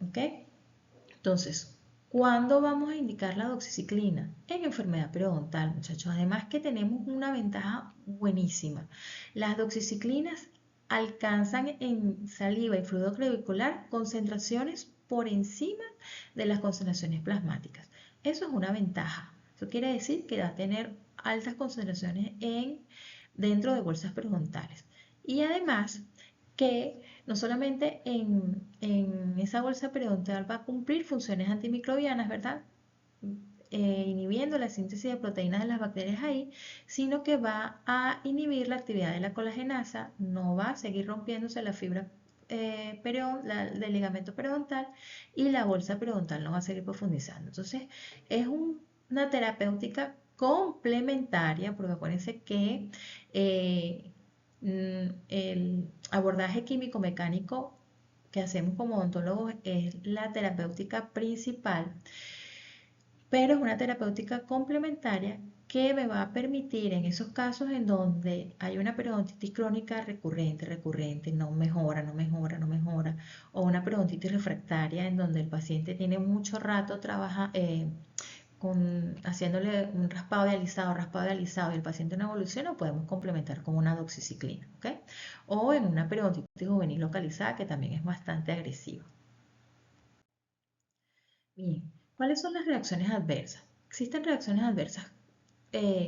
¿Ok? Entonces, ¿cuándo vamos a indicar la doxiciclina? En enfermedad periodontal, muchachos. Además que tenemos una ventaja buenísima. Las doxiciclinas alcanzan en saliva y fluido clavicular concentraciones por encima de las concentraciones plasmáticas. Eso es una ventaja Eso quiere decir que va a tener altas concentraciones dentro de bolsas periodontales. Y además que no solamente en esa bolsa periodontal va a cumplir funciones antimicrobianas, ¿verdad? Inhibiendo la síntesis de proteínas de las bacterias ahí, sino que va a inhibir la actividad de la colagenasa, no va a seguir rompiéndose la fibra del ligamento periodontal y la bolsa periodontal no va a seguir profundizando. Entonces, es una terapéutica complementaria, porque acuérdense que el abordaje químico-mecánico que hacemos como odontólogos es la terapéutica principal, pero es una terapéutica complementaria que me va a permitir en esos casos en donde hay una periodontitis crónica recurrente, no mejora, no mejora, no mejora, o una periodontitis refractaria en donde el paciente tiene mucho rato haciéndole un raspado de alisado y el paciente no evoluciona, podemos complementar con una doxiciclina, ¿ok? O en una periodontitis juvenil localizada que también es bastante agresiva. Bien, ¿cuáles son las reacciones adversas? Existen reacciones adversas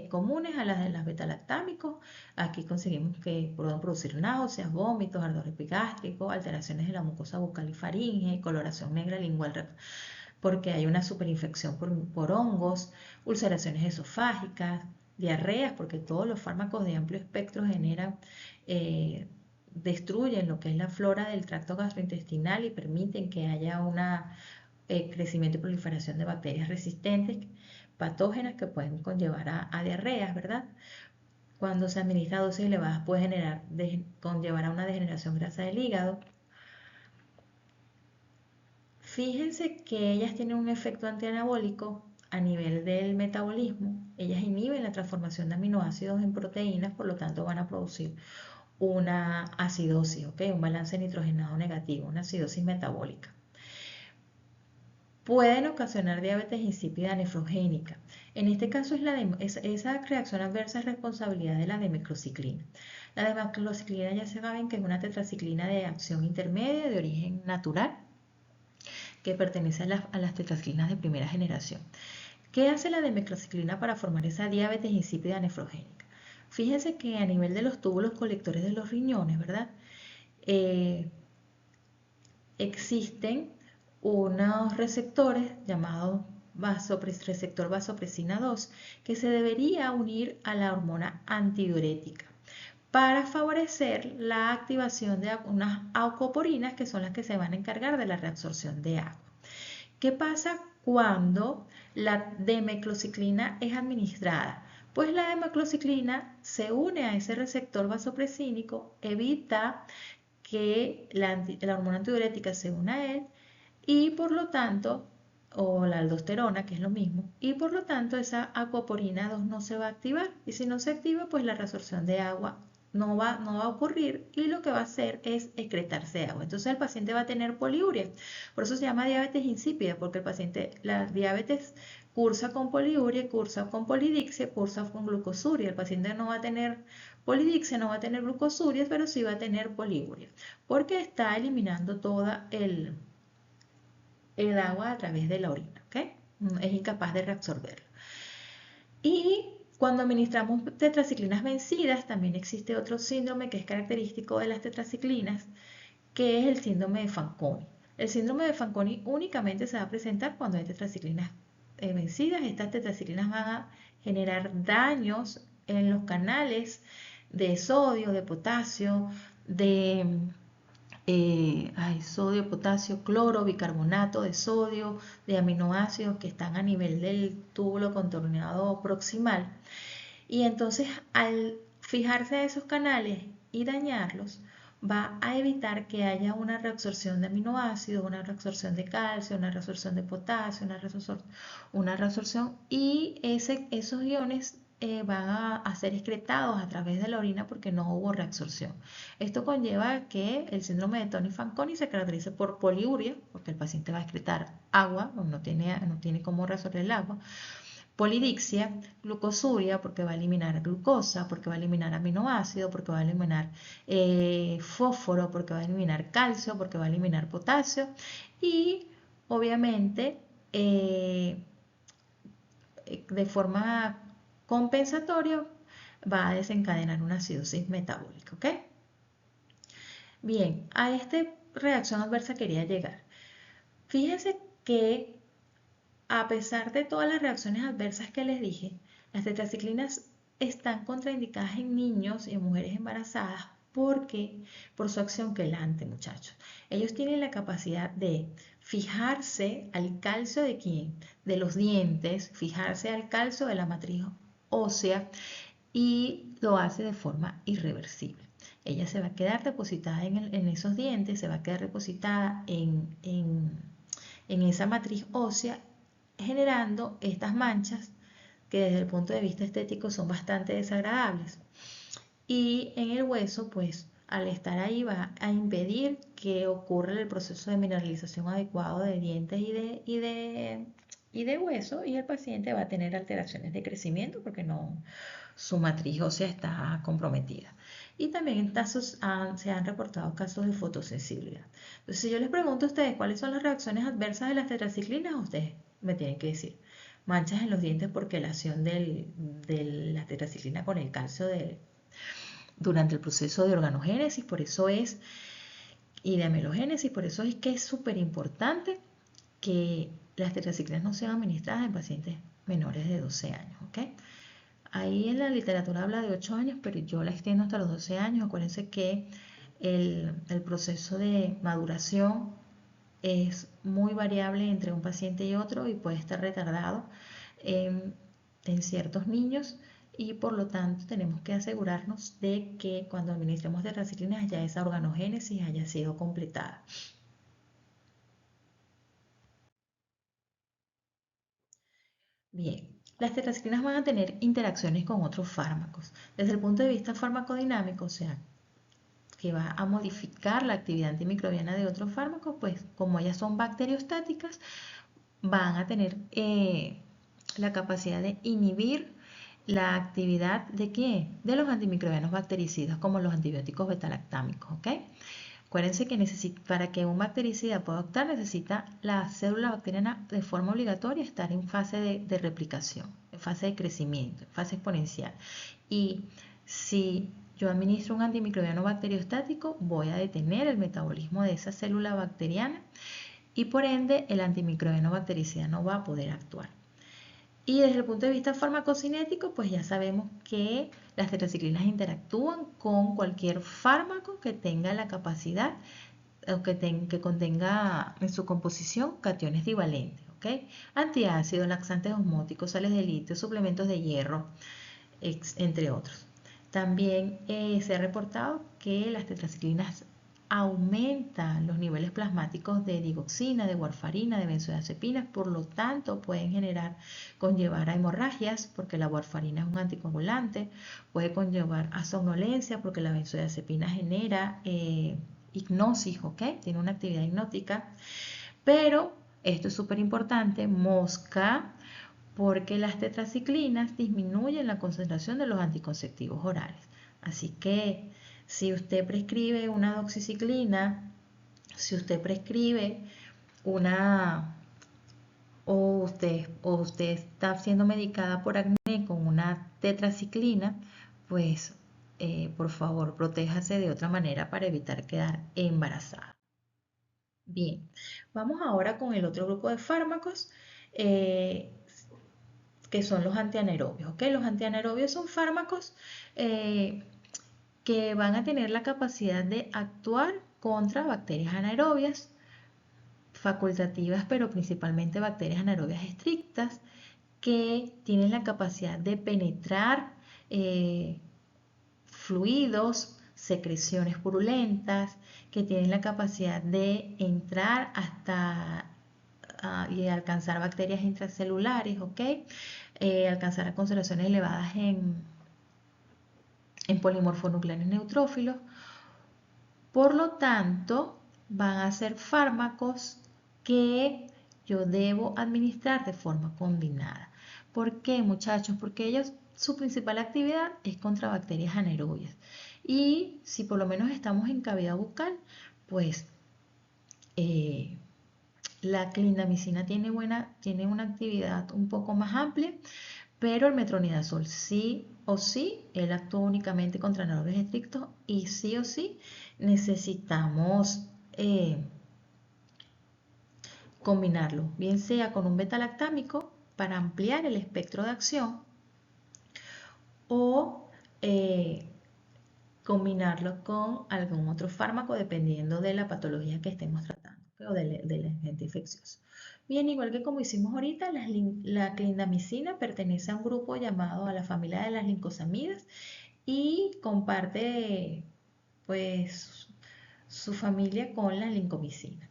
comunes a las de los betalactámicos. Aquí conseguimos que pueden producir náuseas, vómitos, ardor epigástrico, alteraciones de la mucosa bucal y faringe, coloración negra lingual porque hay una superinfección por hongos, ulceraciones esofágicas, diarreas, porque todos los fármacos de amplio espectro destruyen lo que es la flora del tracto gastrointestinal y permiten que haya una crecimiento y proliferación de bacterias resistentes, patógenas que pueden conllevar a diarreas, ¿verdad? Cuando se administra dosis elevadas puede conllevar a una degeneración grasa del hígado. Fíjense que ellas tienen un efecto antianabólico a nivel del metabolismo. Ellas inhiben la transformación de aminoácidos en proteínas, por lo tanto van a producir una acidosis, ¿ok? Un balance nitrogenado negativo, una acidosis metabólica. Pueden ocasionar diabetes insípida nefrogénica. En este caso esa reacción adversa es responsabilidad de la demeclociclina. La demeclociclina ya saben que es una tetraciclina de acción intermedia de origen natural que pertenece a las tetraciclinas de primera generación. ¿Qué hace la demeclociclina para formar esa diabetes insípida nefrogénica? Fíjense que a nivel de los túbulos colectores de los riñones, ¿verdad? Existen unos receptores llamados receptor vasopresina 2 que se debería unir a la hormona antidiurética para favorecer la activación de unas aupoporinas que son las que se van a encargar de la reabsorción de agua. ¿Qué pasa cuando la demeclociclina es administrada? Pues la demeclociclina se une a ese receptor vasopresínico, evita que la hormona antidiurética se una a él y por lo tanto, o la aldosterona, que es lo mismo, y por lo tanto esa acuaporina 2 no se va a activar. Y si no se activa, pues la reabsorción de agua no va a ocurrir y lo que va a hacer es excretarse agua. Entonces el paciente va a tener poliuria. Por eso se llama diabetes insípida, porque la diabetes cursa con poliuria, cursa con polidixia, cursa con glucosuria. El paciente no va a tener polidixia, no va a tener glucosuria, pero sí va a tener poliuria, porque está eliminando toda el agua a través de la orina, ¿ok? Es incapaz de reabsorberlo. Y cuando administramos tetraciclinas vencidas, también existe otro síndrome que es característico de las tetraciclinas, que es el síndrome de Fanconi. El síndrome de Fanconi únicamente se va a presentar cuando hay tetraciclinas vencidas. Estas tetraciclinas van a generar daños en los canales de sodio, de potasio, de sodio, potasio, cloro, bicarbonato de sodio, de aminoácidos que están a nivel del túbulo contorneado proximal. Y entonces al fijarse a esos canales y dañarlos, va a evitar que haya una reabsorción de aminoácidos, una reabsorción de calcio, una reabsorción de potasio, una reabsorción y esos iones van a ser excretados a través de la orina porque no hubo reabsorción. Esto conlleva a que el síndrome de Tony-Fanconi se caracterice por poliuria, porque el paciente va a excretar agua, no tiene cómo reabsorber el agua. Polidixia, glucosuria, porque va a eliminar glucosa, porque va a eliminar aminoácido, porque va a eliminar fósforo, porque va a eliminar calcio, porque va a eliminar potasio y obviamente de forma compensatoria va a desencadenar una acidosis metabólica, ¿ok? Bien, a esta reacción adversa quería llegar. Fíjense que a pesar de todas las reacciones adversas que les dije, las tetraciclinas están contraindicadas en niños y en mujeres embarazadas porque por su acción quelante, muchachos. Ellos tienen la capacidad de fijarse al calcio de quién, de los dientes, fijarse al calcio de la matriz ósea y lo hace de forma irreversible. Ella se va a quedar depositada en esos dientes, se va a quedar depositada en esa matriz ósea, generando estas manchas que desde el punto de vista estético son bastante desagradables. Y en el hueso, pues al estar ahí va a impedir que ocurra el proceso de mineralización adecuado de dientes y de hueso, y el paciente va a tener alteraciones de crecimiento porque no, su matriz ósea está comprometida. Y también se han reportado casos de fotosensibilidad. Entonces, si yo les pregunto a ustedes cuáles son las reacciones adversas de las tetraciclinas, ustedes me tienen que decir manchas en los dientes por quelación de la tetraciclina con el calcio durante el proceso de organogénesis, y de amelogénesis, por eso es que es súper importante que las tetraciclinas no sean administradas en pacientes menores de 12 años, ¿ok? Ahí en la literatura habla de 8 años, pero yo la extiendo hasta los 12 años. Acuérdense que el proceso de maduración es muy variable entre un paciente y otro y puede estar retardado en ciertos niños, y por lo tanto tenemos que asegurarnos de que cuando administremos tetraciclinas ya esa organogénesis haya sido completada. Bien, las tetraciclinas van a tener interacciones con otros fármacos. Desde el punto de vista farmacodinámico, o sea, que va a modificar la actividad antimicrobiana de otros fármacos, pues como ellas son bacteriostáticas, van a tener la capacidad de inhibir la actividad de ¿qué? De los antimicrobianos bactericidas, como los antibióticos betalactámicos, ¿ok? Acuérdense que para que un bactericida pueda actuar necesita la célula bacteriana de forma obligatoria estar en fase de replicación, en fase de crecimiento, en fase exponencial. Y si yo administro un antimicrobiano bacteriostático, voy a detener el metabolismo de esa célula bacteriana y por ende el antimicrobiano bactericida no va a poder actuar. Y desde el punto de vista farmacocinético, pues ya sabemos que las tetraciclinas interactúan con cualquier fármaco que tenga la capacidad o que contenga en su composición cationes divalentes, ¿ok? Antiácidos, laxantes osmóticos, sales de litio, suplementos de hierro, entre otros. También se ha reportado que las tetraciclinas aumentan los niveles plasmáticos de digoxina, de warfarina, de benzodiazepinas, por lo tanto pueden conllevar a hemorragias porque la warfarina es un anticoagulante, puede conllevar a somnolencia porque la benzodiazepina genera hipnosis, ¿ok? Tiene una actividad hipnótica, pero esto es súper importante, mosca, porque las tetraciclinas disminuyen la concentración de los anticonceptivos orales. Así que si usted prescribe una doxiciclina, si usted prescribe una o usted está siendo medicada por acné con una tetraciclina, pues por favor protéjase de otra manera para evitar quedar embarazada. Bien, vamos ahora con el otro grupo de fármacos eh, que son los antianaerobios. ¿Ok? Los antianaerobios son fármacos que van a tener la capacidad de actuar contra bacterias anaerobias facultativas, pero principalmente bacterias anaerobias estrictas, que tienen la capacidad de penetrar fluidos, secreciones purulentas, que tienen la capacidad de entrar hasta y alcanzar bacterias intracelulares, ¿ok? Alcanzar a concentraciones elevadas en polimorfonucleares neutrófilos. Por lo tanto, van a ser fármacos que yo debo administrar de forma combinada. ¿Por qué, muchachos? Porque ellos, su principal actividad es contra bacterias anaerobias. Y si por lo menos estamos en cavidad bucal, pues La clindamicina tiene una actividad un poco más amplia, pero el metronidazol sí o sí, él actúa únicamente contra nervios estrictos y sí o sí necesitamos combinarlo, bien sea con un beta-lactámico para ampliar el espectro de acción o combinarlo con algún otro fármaco dependiendo de la patología que estemos tratando o del agente infeccioso. Bien, igual que como hicimos ahorita, la clindamicina pertenece a un grupo llamado a la familia de las lincosamidas y comparte pues su familia con la lincomicina.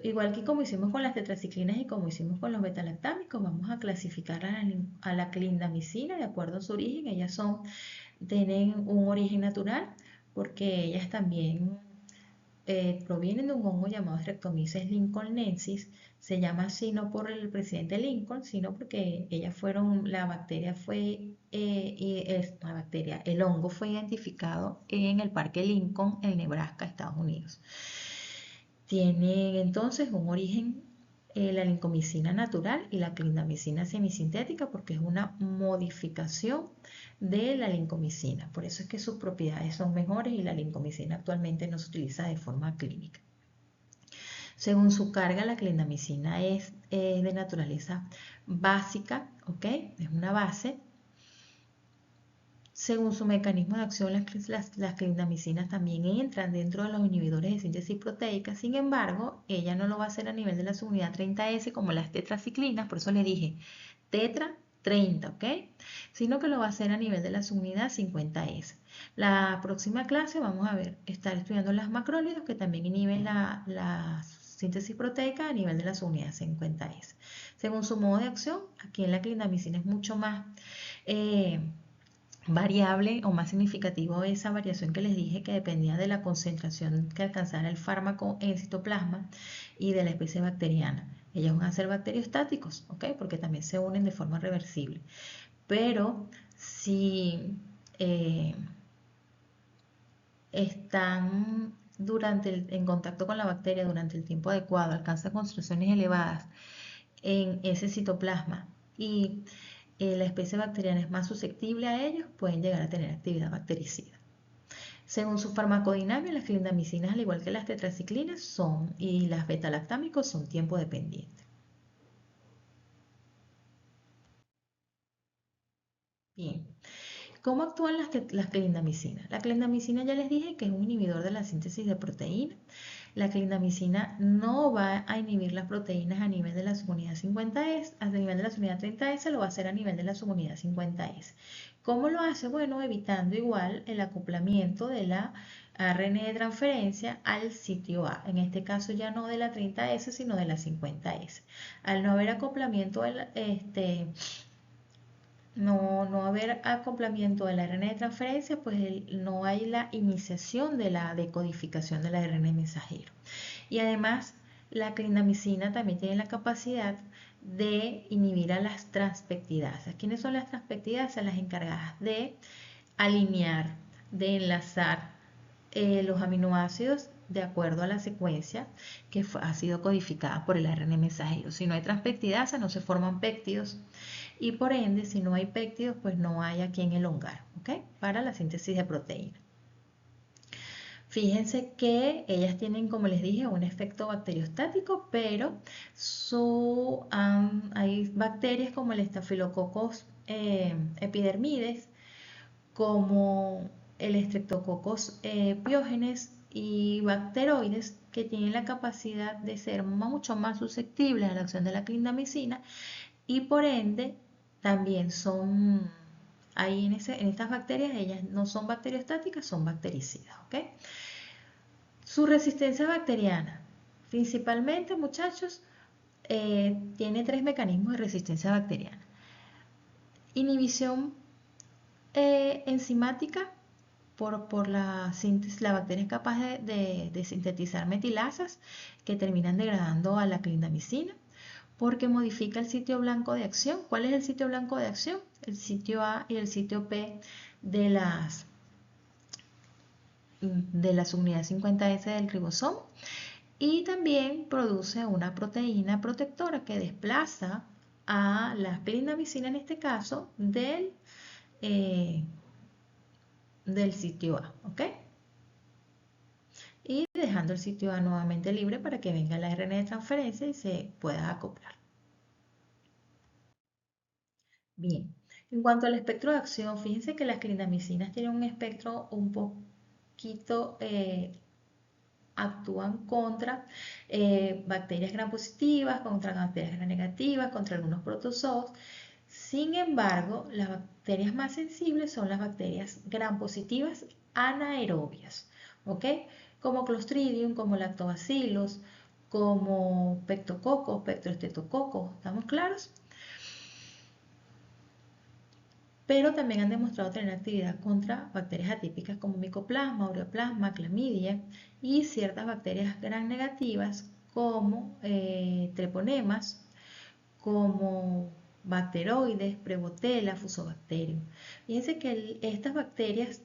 Igual que como hicimos con las tetraciclinas y como hicimos con los betalactámicos, vamos a clasificar a la clindamicina de acuerdo a su origen. Ellas tienen un origen natural porque ellas también provienen de un hongo llamado Streptomyces lincolnensis. Se llama así no por el presidente Lincoln, sino porque la bacteria fue, el hongo fue identificado en el Parque Lincoln, en Nebraska, Estados Unidos. Tienen entonces un origen la lincomicina natural y la clindamicina semisintética porque es una modificación de la lincomicina. Por eso es que sus propiedades son mejores y la lincomicina actualmente no se utiliza de forma clínica. Según su carga, la clindamicina es de naturaleza básica, ¿ok? Es una base. Según su mecanismo de acción, las clindamicinas también entran dentro de los inhibidores de síntesis proteica. Sin embargo, ella no lo va a hacer a nivel de la subunidad 30S como las tetraciclinas, por eso le dije tetra 30, ¿ok? Sino que lo va a hacer a nivel de la subunidad 50S. La próxima clase vamos a estar estudiando las macrólidos que también inhiben la síntesis proteica a nivel de la subunidad 50S. Según su modo de acción, aquí en la clindamicina es mucho más variable o más significativo esa variación que les dije que dependía de la concentración que alcanzara el fármaco en el citoplasma y de la especie bacteriana. Ellos van a ser bacteriostáticos, ¿ok? Porque también se unen de forma reversible. Pero si están en contacto con la bacteria durante el tiempo adecuado, alcanzan concentraciones elevadas en ese citoplasma y la especie bacteriana es más susceptible a ellos, pueden llegar a tener actividad bactericida. Según su farmacodinámica, las clindamicinas, al igual que las tetraciclinas, y las betalactámicos son tiempo dependientes. Bien, ¿cómo actúan las clindamicinas? La clindamicina ya les dije que es un inhibidor de la síntesis de proteína. La clindamicina no va a inhibir las proteínas a nivel de la subunidad 50S, a nivel de la subunidad 30S lo va a hacer a nivel de la subunidad 50S. ¿Cómo lo hace? Bueno, evitando igual el acoplamiento de la ARN de transferencia al sitio A. En este caso ya no de la 30S, sino de la 50S. Al no haber acoplamiento no haber acoplamiento del ARN de transferencia, pues no hay la iniciación de la decodificación del ARN mensajero. Y además, la clindamicina también tiene la capacidad de inhibir a las transpeptidasas. ¿Quiénes son las transpeptidasas? Las encargadas de alinear, de enlazar los aminoácidos de acuerdo a la secuencia que ha sido codificada por el ARN mensajero. Si no hay transpeptidasa, no se forman péptidos y por ende, si no hay péptidos, pues no hay a quien elongar, ¿ok? Para la síntesis de proteína. Fíjense que ellas tienen, como les dije, un efecto bacteriostático, pero hay bacterias como el Staphylococcus epidermides, como el Streptococcus pyogenes y bacteroides que tienen la capacidad de ser mucho más susceptibles a la acción de la clindamicina y por ende también ahí en estas bacterias, ellas no son bacteriostáticas, son bactericidas, ¿ok? Su resistencia bacteriana, principalmente, muchachos, tiene 3 mecanismos de resistencia bacteriana. Inhibición enzimática por la síntesis, la bacteria es capaz de sintetizar metilasas que terminan degradando a la clindamicina porque modifica el sitio blanco de acción. ¿Cuál es el sitio blanco de acción? El sitio A y el sitio P de la subunidad 50S del ribosoma Y también produce una proteína protectora que desplaza a la clindamicina, en este caso, del sitio A, ¿ok? Y dejando el sitio A nuevamente libre para que venga la RNA de transferencia y se pueda acoplar. Bien, en cuanto al espectro de acción, fíjense que las clindamicinas tienen un espectro un poquito, actúan contra bacterias gram positivas, contra bacterias gram negativas, contra algunos protozoos. Sin embargo, las bacterias más sensibles son las bacterias gram positivas anaerobias, ¿ok? Como Clostridium, como Lactobacillus, como Pectococos, Pectoestreptococos, ¿estamos claros? Pero también han demostrado tener actividad contra bacterias atípicas como Mycoplasma, Ureaplasma, Clamidia y ciertas bacterias gram negativas como treponemas, como bacteroides, Prebotella, Fusobacterium. Fíjense que estas bacterias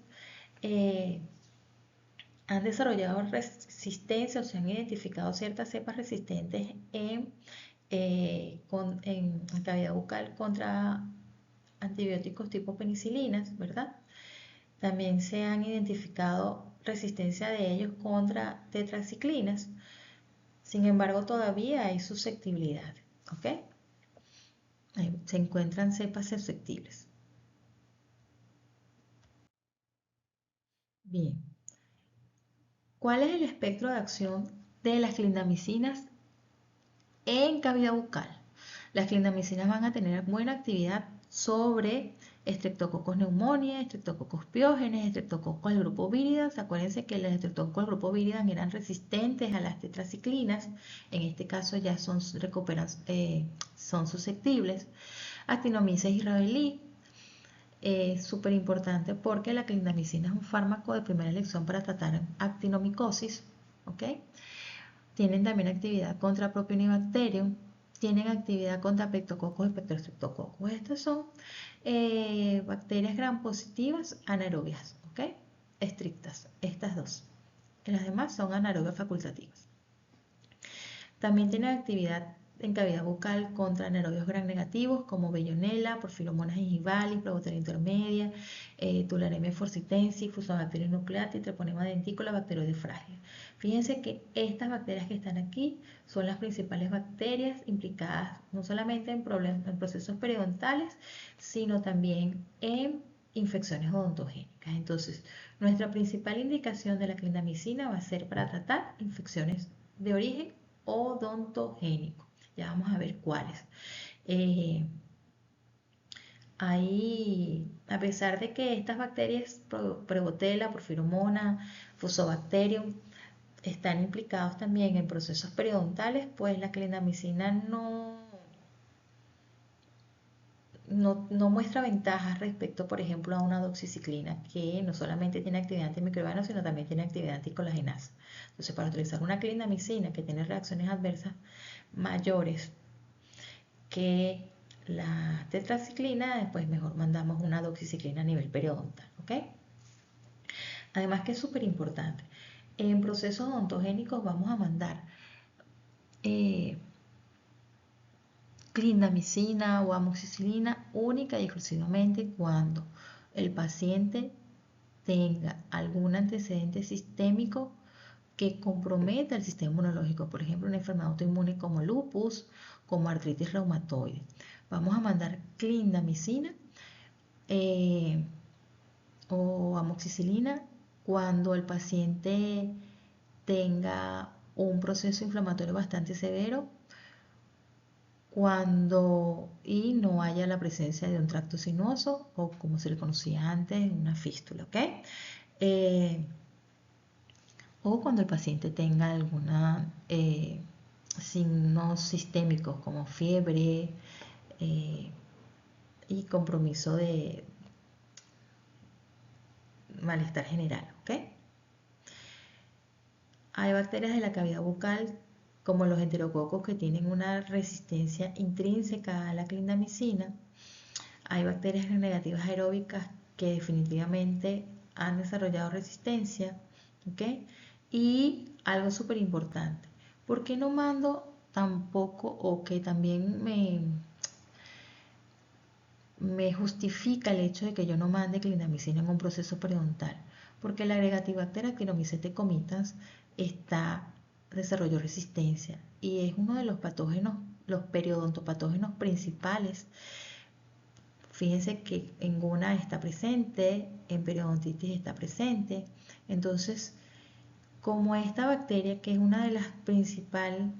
han desarrollado resistencia o se han identificado ciertas cepas resistentes en cavidad bucal contra antibióticos tipo penicilinas, ¿verdad? También se han identificado resistencia de ellos contra tetraciclinas. Sin embargo, todavía hay susceptibilidad, ¿ok? Se encuentran cepas susceptibles. Bien, ¿cuál es el espectro de acción de las clindamicinas en cavidad bucal? Las clindamicinas van a tener buena actividad sobre Streptococcus pneumoniae, Streptococcus pyogenes, Streptococcus del grupo Viridae. Acuérdense que los Streptococcus del grupo Viridae eran resistentes a las tetraciclinas. En este caso ya son susceptibles. Actinomyces israelí. Es súper importante porque la clindamicina es un fármaco de primera elección para tratar actinomicosis, ¿ok? Tienen también actividad contra Propionibacterium, tienen actividad contra Pectococos y Pectostreptococos. Estas son bacterias gram positivas anaerobias, ¿ok? Estrictas, estas dos. Las demás son anaerobias facultativas. También tienen actividad en cavidad bucal contra anaerobios gram negativos como Bellonella, Porphyromonas gingivalis, Probotella intermedia, Tularemia forcitensis, Fusobacterium nucleatis, Treponema dentícola, bacteroides frágiles. Fíjense que estas bacterias que están aquí son las principales bacterias implicadas no solamente en procesos periodontales, sino también en infecciones odontogénicas. Entonces, nuestra principal indicación de la clindamicina va a ser para tratar infecciones de origen odontogénico. Ya vamos a ver cuáles. A pesar de que estas bacterias, Prebotella, Porphyromonas, Fusobacterium, están implicados también en procesos periodontales, pues la clindamicina no muestra ventajas respecto, por ejemplo, a una doxiciclina, que no solamente tiene actividad antimicrobiana, sino también tiene actividad anticolagenasa. Entonces, para utilizar una clindamicina que tiene reacciones adversas mayores que la tetraciclina, después mejor mandamos una doxiciclina a nivel periodontal, ¿ok? Además que es súper importante, en procesos odontogénicos vamos a mandar clindamicina o amoxicilina única y exclusivamente cuando el paciente tenga algún antecedente sistémico que comprometa el sistema inmunológico, por ejemplo, una enfermedad autoinmune como lupus, como artritis reumatoide. Vamos a mandar clindamicina o amoxicilina cuando el paciente tenga un proceso inflamatorio bastante severo, y no haya la presencia de un tracto sinuoso o como se le conocía antes, una fístula, ¿ok? O cuando el paciente tenga alguna signos sistémicos como fiebre y compromiso de malestar general, ¿ok? Hay bacterias de la cavidad bucal como los enterococos que tienen una resistencia intrínseca a la clindamicina. Hay bacterias negativas aeróbicas que definitivamente han desarrollado resistencia, ¿ok? Y algo súper importante, ¿Por qué no mando tampoco o que también me justifica el hecho de que yo no mande clindamicina en un proceso periodontal? Porque la Agregatibacter actinomycetes comitans desarrolló resistencia y es uno de los patógenos, los periodontopatógenos principales. Fíjense que en GUNA está presente, en periodontitis está presente. Entonces, como esta bacteria, que es una de las principales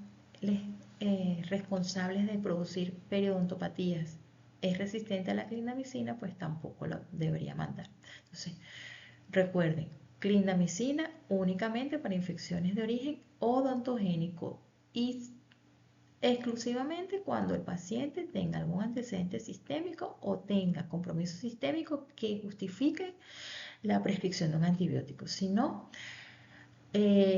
responsables de producir periodontopatías, es resistente a la clindamicina, pues tampoco la debería mandar. Entonces, recuerden, clindamicina únicamente para infecciones de origen odontogénico y exclusivamente cuando el paciente tenga algún antecedente sistémico o tenga compromiso sistémico que justifique la prescripción de un antibiótico. Si no,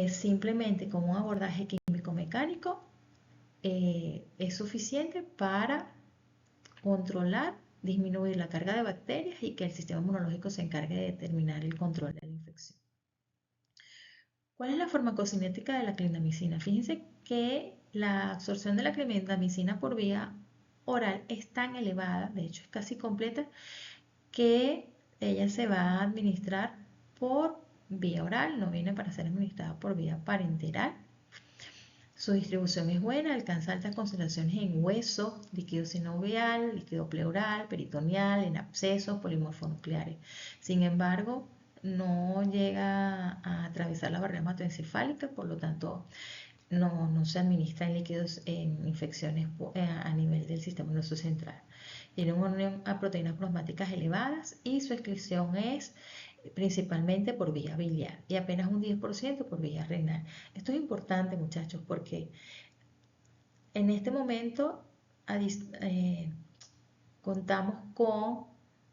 simplemente con un abordaje químico-mecánico es suficiente para controlar, disminuir la carga de bacterias y que el sistema inmunológico se encargue de determinar el control de la infección. ¿Cuál es la farmacocinética de la clindamicina? Fíjense que la absorción de la clindamicina por vía oral es tan elevada, de hecho es casi completa, que ella se va a administrar por vía oral, no viene para ser administrada por vía parenteral. Su distribución es buena, alcanza altas concentraciones en hueso, líquido sinovial, líquido pleural, peritoneal, en abscesos, polimorfonucleares. Sin embargo, no llega a atravesar la barrera hematoencefálica, por lo tanto, no se administra en líquidos en infecciones a nivel del sistema nervioso central. Tiene una unión a proteínas plasmáticas elevadas y su excreción es principalmente por vía biliar y apenas un 10% por vía renal. Esto es importante, muchachos, porque en este momento contamos con,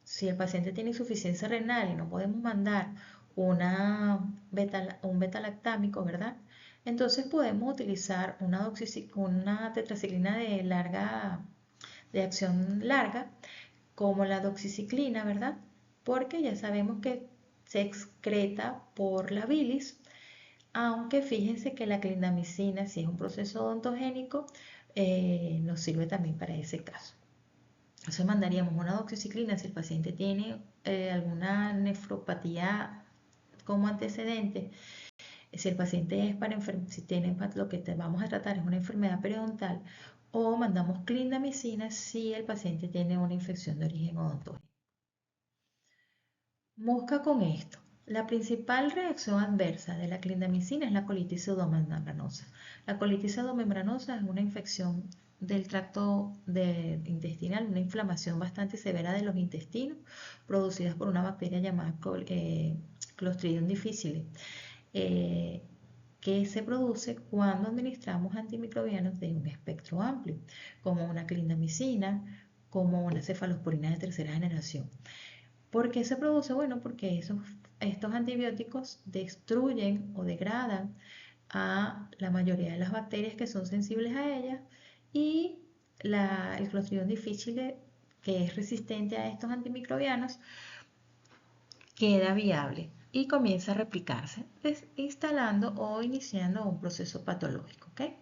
si el paciente tiene insuficiencia renal y no podemos mandar un beta-lactámico, ¿verdad? Entonces podemos utilizar una tetraciclina de acción larga, como la doxiciclina, ¿verdad? Porque ya sabemos que se excreta por la bilis, aunque fíjense que la clindamicina, si es un proceso odontogénico, nos sirve también para ese caso. Entonces mandaríamos una doxiciclina si el paciente tiene alguna nefropatía como antecedente. Si el paciente es si tiene lo que vamos a tratar es una enfermedad periodontal, o mandamos clindamicina si el paciente tiene una infección de origen odontogénico. Mosca con esto. La principal reacción adversa de la clindamicina es la colitis pseudomembranosa. La colitis pseudomembranosa es una infección del tracto intestinal, una inflamación bastante severa de los intestinos, producida por una bacteria llamada Clostridium difficile, que se produce cuando administramos antimicrobianos de un espectro amplio, como una clindamicina, como una cefalosporina de tercera generación. ¿Por qué se produce? Bueno, porque estos antibióticos destruyen o degradan a la mayoría de las bacterias que son sensibles a ellas y el Clostridium difficile, que es resistente a estos antimicrobianos, queda viable y comienza a replicarse, instalando o iniciando un proceso patológico. ¿Okay?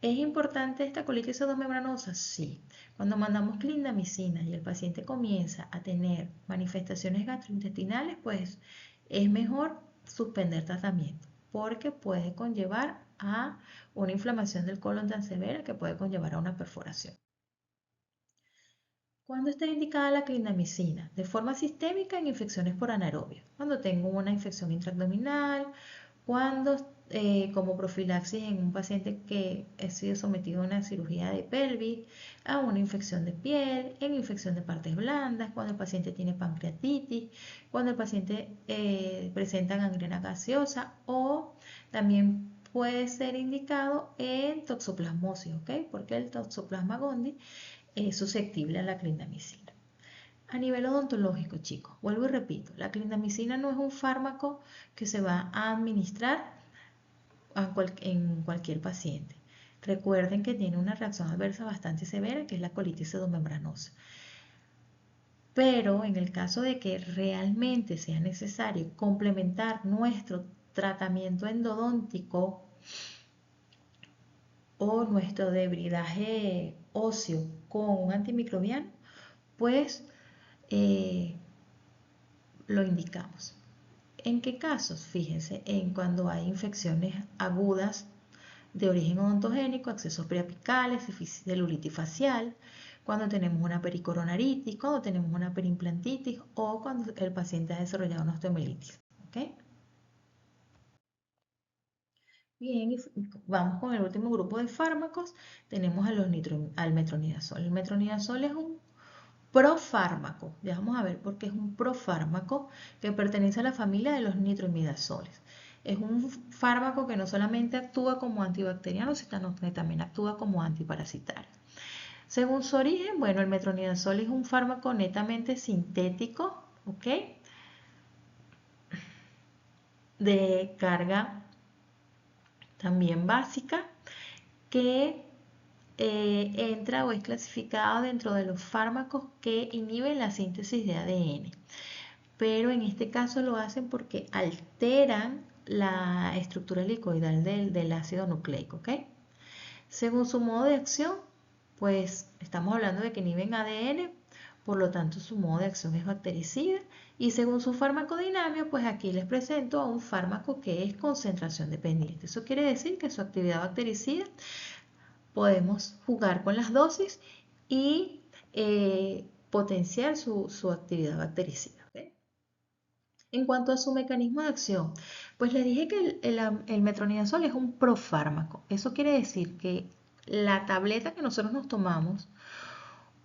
¿Es importante esta colitis pseudomembranosa? Sí. Cuando mandamos clindamicina y el paciente comienza a tener manifestaciones gastrointestinales, pues es mejor suspender tratamiento porque puede conllevar a una inflamación del colon tan severa que puede conllevar a una perforación. ¿Cuándo está indicada la clindamicina? De forma sistémica en infecciones por anaerobia. Cuando tengo una infección intraabdominal, cuando como profilaxis en un paciente que ha sido sometido a una cirugía de pelvis, a una infección de piel, en infección de partes blandas, cuando el paciente tiene pancreatitis, cuando el paciente presenta gangrena gaseosa, o también puede ser indicado en toxoplasmosis, ¿ok? Porque el Toxoplasma gondii es susceptible a la clindamicina. A nivel odontológico, chicos, vuelvo y repito, la clindamicina no es un fármaco que se va a administrar en cualquier paciente. Recuerden que tiene una reacción adversa bastante severa, que es la colitis pseudomembranosa. Pero en el caso de que realmente sea necesario complementar nuestro tratamiento endodóntico o nuestro debridaje óseo con un antimicrobiano, pues lo indicamos. ¿En qué casos? Fíjense, en cuando hay infecciones agudas de origen odontogénico, accesos preapicales, celulitis facial, cuando tenemos una pericoronaritis, cuando tenemos una periimplantitis o cuando el paciente ha desarrollado una osteomelitis. ¿Okay? Bien, vamos con el último grupo de fármacos. Tenemos al metronidazol. El metronidazol es un profármaco. Ya vamos a ver por qué es un profármaco que pertenece a la familia de los nitroimidazoles. Es un fármaco que no solamente actúa como antibacteriano, sino que también actúa como antiparasitario. Según su origen, bueno, el metronidazol es un fármaco netamente sintético, ¿ok? De carga también básica, que entra o es clasificado dentro de los fármacos que inhiben la síntesis de ADN. Pero en este caso lo hacen porque alteran la estructura helicoidal del ácido nucleico, ¿ok? Según su modo de acción, pues estamos hablando de que inhiben ADN, por lo tanto su modo de acción es bactericida, y según su farmacodinámica, pues aquí les presento a un fármaco que es concentración dependiente. Eso quiere decir que su actividad bactericida podemos jugar con las dosis y potenciar su actividad bactericida. ¿Okay? En cuanto a su mecanismo de acción, pues les dije que el metronidazol es un profármaco. Eso quiere decir que la tableta que nosotros nos tomamos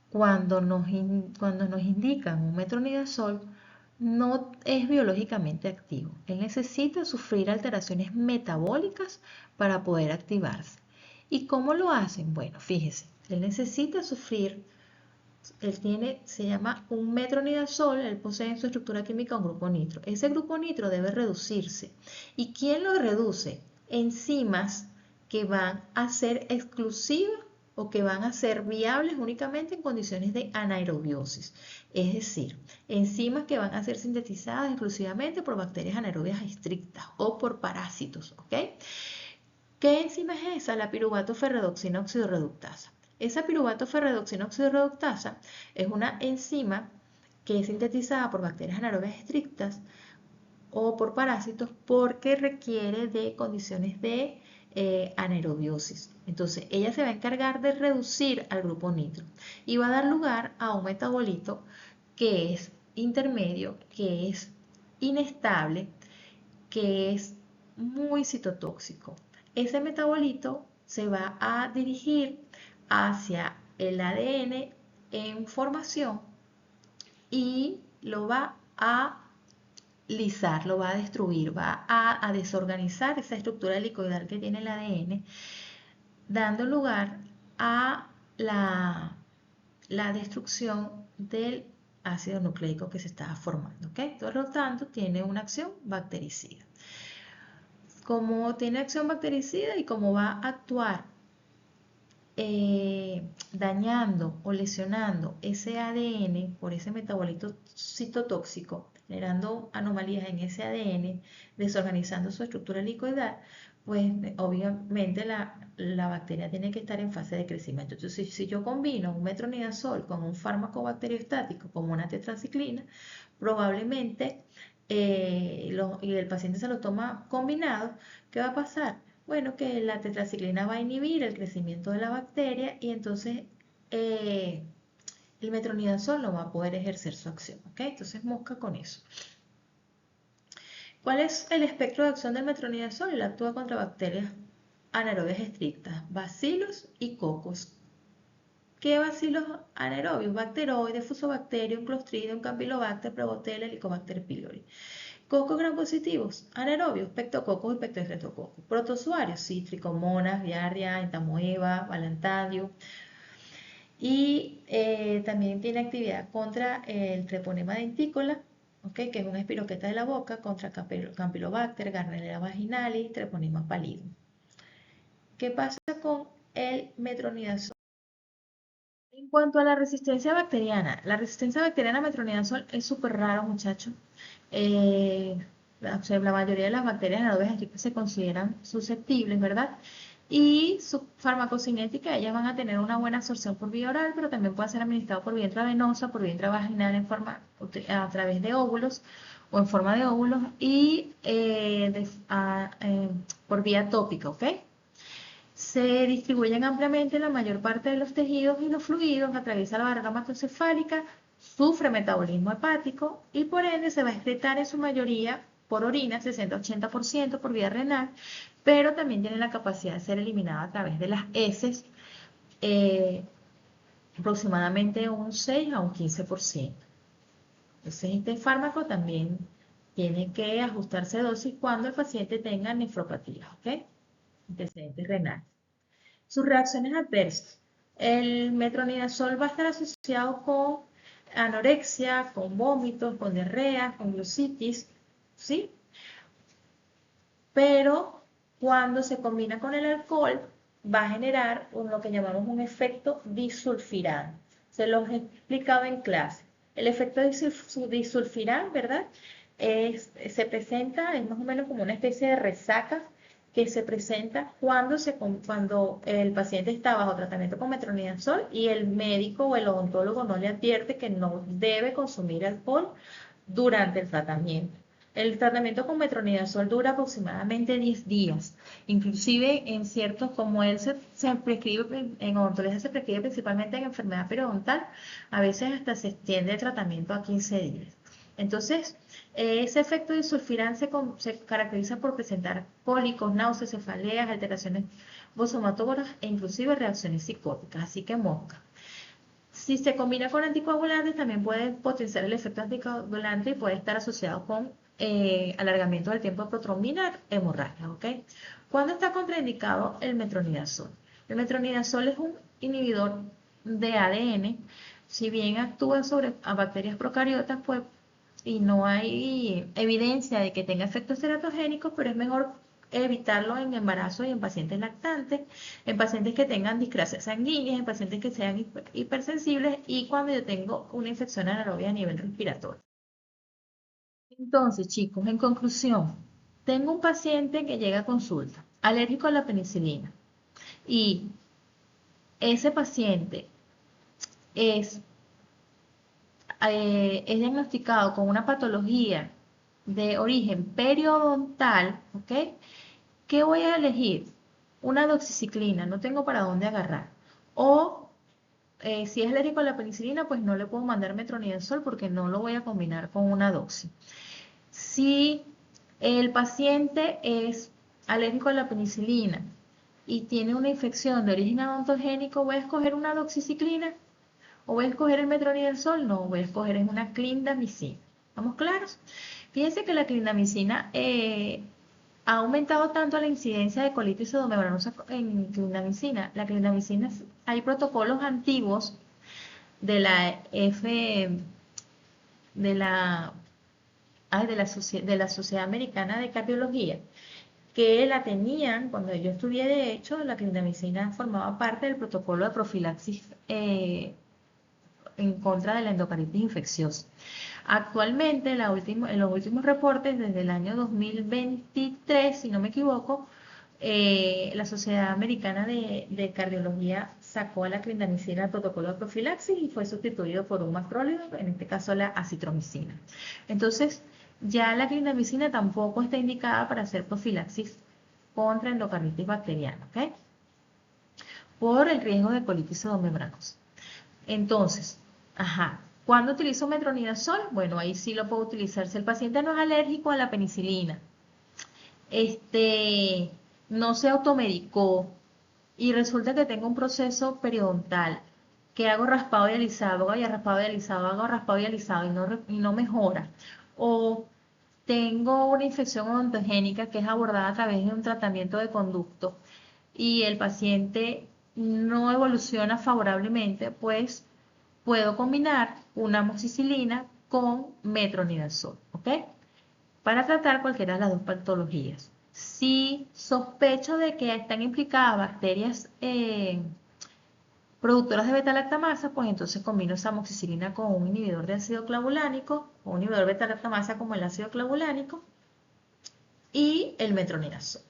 cuando nos indican un metronidazol no es biológicamente activo. Él necesita sufrir alteraciones metabólicas para poder activarse. ¿Y cómo lo hacen? Bueno, fíjese, él necesita sufrir, se llama un metronidazol, él posee en su estructura química un grupo nitro. Ese grupo nitro debe reducirse. ¿Y quién lo reduce? Enzimas que van a ser exclusivas o que van a ser viables únicamente en condiciones de anaerobiosis. Es decir, enzimas que van a ser sintetizadas exclusivamente por bacterias anaerobias estrictas o por parásitos, ¿ok? ¿Qué enzima es esa? La piruvato ferredoxina oxidorreductasa. Esa piruvato ferredoxina oxidorreductasa es una enzima que es sintetizada por bacterias anaerobias estrictas o por parásitos porque requiere de condiciones de anaerobiosis. Entonces, ella se va a encargar de reducir al grupo nitro y va a dar lugar a un metabolito que es intermedio, que es inestable, que es muy citotóxico. Ese metabolito se va a dirigir hacia el ADN en formación y lo va a lisar, lo va a destruir, va a desorganizar esa estructura helicoidal que tiene el ADN, dando lugar a la destrucción del ácido nucleico que se estaba formando. ¿Okay? Por lo tanto, tiene una acción bactericida. Como tiene acción bactericida y como va a actuar dañando o lesionando ese ADN por ese metabolito citotóxico, generando anomalías en ese ADN, desorganizando su estructura helicoidal, pues obviamente la bacteria tiene que estar en fase de crecimiento. Entonces, si yo combino un metronidazol con un fármaco bacteriostático como una tetraciclina, probablemente y el paciente se lo toma combinado, ¿qué va a pasar? Bueno, que la tetraciclina va a inhibir el crecimiento de la bacteria y entonces eh, el metronidazol no va a poder ejercer su acción. ¿Ok? Entonces mosca con eso. ¿Cuál es el espectro de acción del metronidazol? Él actúa contra bacterias anaerobias estrictas, bacilos y cocos. ¿Qué bacilos anaerobios? Bacteroides, Fusobacterium, Clostridium, Campylobacter, Probostella, Helicobacter pylori. Cocos gram positivos, anaerobios, pectococos y pectoestreptococos. Protozoarios, sí, tricomonas, giardia, entamoeba, balantadio. Y también tiene actividad contra el treponema dentícola, ¿okay? Que es una espiroqueta de la boca, contra Campylobacter, Gardnerella vaginalis, treponema pallidum. ¿Qué pasa con el metronidazol? En cuanto a la resistencia bacteriana a metronidazol es súper raro, muchachos. O sea, la mayoría de las bacterias anaerobias estrictas se consideran susceptibles, ¿verdad? Y su farmacocinética, ellas van a tener una buena absorción por vía oral, pero también puede ser administrado por vía intravenosa, por vía intravaginal a través de óvulos o en forma de óvulos y por vía tópica, ¿ok? Se distribuyen ampliamente en la mayor parte de los tejidos y los fluidos, atraviesa la barrera hematocefálica, sufre metabolismo hepático y por ende se va a excretar en su mayoría por orina, 60-80% por vía renal, pero también tiene la capacidad de ser eliminada a través de las heces, eh, aproximadamente un 6 a un 15%. Entonces este fármaco también tiene que ajustarse de dosis cuando el paciente tenga nefropatía, ¿ok? Antecedentes renales. Sus reacciones adversas. El metronidazol va a estar asociado con anorexia, con vómitos, con diarrea, con glucitis, ¿sí? Pero cuando se combina con el alcohol va a generar lo que llamamos un efecto disulfirán. Se los he explicado en clase. El efecto disulfirán, ¿verdad? Se presenta, es más o menos como una especie de resaca que se presenta cuando el paciente está bajo tratamiento con metronidazol y el médico o el odontólogo no le advierte que no debe consumir alcohol durante el tratamiento. El tratamiento con metronidazol dura aproximadamente 10 días. Inclusive en ciertos, como él se prescribe, en odontología se prescribe principalmente en enfermedad periodontal, a veces hasta se extiende el tratamiento a 15 días. Entonces, ese efecto de sulfirán se caracteriza por presentar cólicos, náuseas, cefaleas, alteraciones vosomotoras e inclusive reacciones psicóticas, así que mosca. Si se combina con anticoagulantes, también puede potenciar el efecto anticoagulante y puede estar asociado con alargamiento del tiempo de protrombina hemorragia, ¿ok? ¿Cuándo está contraindicado el metronidazol? El metronidazol es un inhibidor de ADN. Si bien actúa sobre bacterias procariotas, pues, y no hay evidencia de que tenga efectos teratogénicos, pero es mejor evitarlo en embarazo y en pacientes lactantes, en pacientes que tengan discrasia sanguínea, en pacientes que sean hipersensibles y cuando yo tengo una infección anaerobia a nivel respiratorio. Entonces, chicos, en conclusión, tengo un paciente que llega a consulta, alérgico a la penicilina, y ese paciente es, es diagnosticado con una patología de origen periodontal, ¿ok? ¿Qué voy a elegir? Una doxiciclina, no tengo para dónde agarrar. O si es alérgico a la penicilina, pues no le puedo mandar metronidazol porque no lo voy a combinar con una doxi. Si el paciente es alérgico a la penicilina y tiene una infección de origen odontogénico, ¿voy a escoger una doxiciclina? ¿O voy a escoger el metronidazol? No, voy a escoger una clindamicina. ¿Estamos claros? Fíjense que la clindamicina ha aumentado tanto la incidencia de colitis pseudomembranosa en clindamicina. La clindamicina, hay protocolos antiguos de la F, de la, de la Sociedad Americana de Cardiología, que la tenían, cuando yo estudié de hecho, la clindamicina formaba parte del protocolo de profilaxis en contra de la endocarditis infecciosa. Actualmente, en los últimos reportes, desde el año 2023, si no me equivoco, la Sociedad Americana de Cardiología sacó a la clindamicina del protocolo de profilaxis y fue sustituido por un macrólido, en este caso la acitromicina. Entonces, ya la clindamicina tampoco está indicada para hacer profilaxis contra endocarditis bacteriana, ¿ok? Por el riesgo de colitis pseudomembranosa. Entonces, ajá, ¿cuándo utilizo metronidazol? Bueno, ahí sí lo puedo utilizar. Si el paciente no es alérgico a la penicilina, este, no se automedicó y resulta que tengo un proceso periodontal, que hago raspado y alisado, hago raspado y alisado, hago raspado y alisado y no mejora. O tengo una infección odontogénica que es abordada a través de un tratamiento de conducto y el paciente no evoluciona favorablemente, pues puedo combinar una amoxicilina con metronidazol, ¿ok? Para tratar cualquiera de las dos patologías. Si sospecho de que están implicadas bacterias productoras de beta-lactamasa, pues entonces combino esa amoxicilina con un inhibidor de ácido clavulánico, o un inhibidor de beta-lactamasa como el ácido clavulánico, y el metronidazol.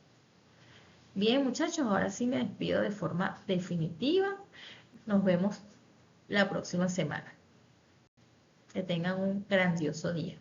Bien, muchachos, ahora sí me despido de forma definitiva. Nos vemos la próxima semana. Que tengan un grandioso día.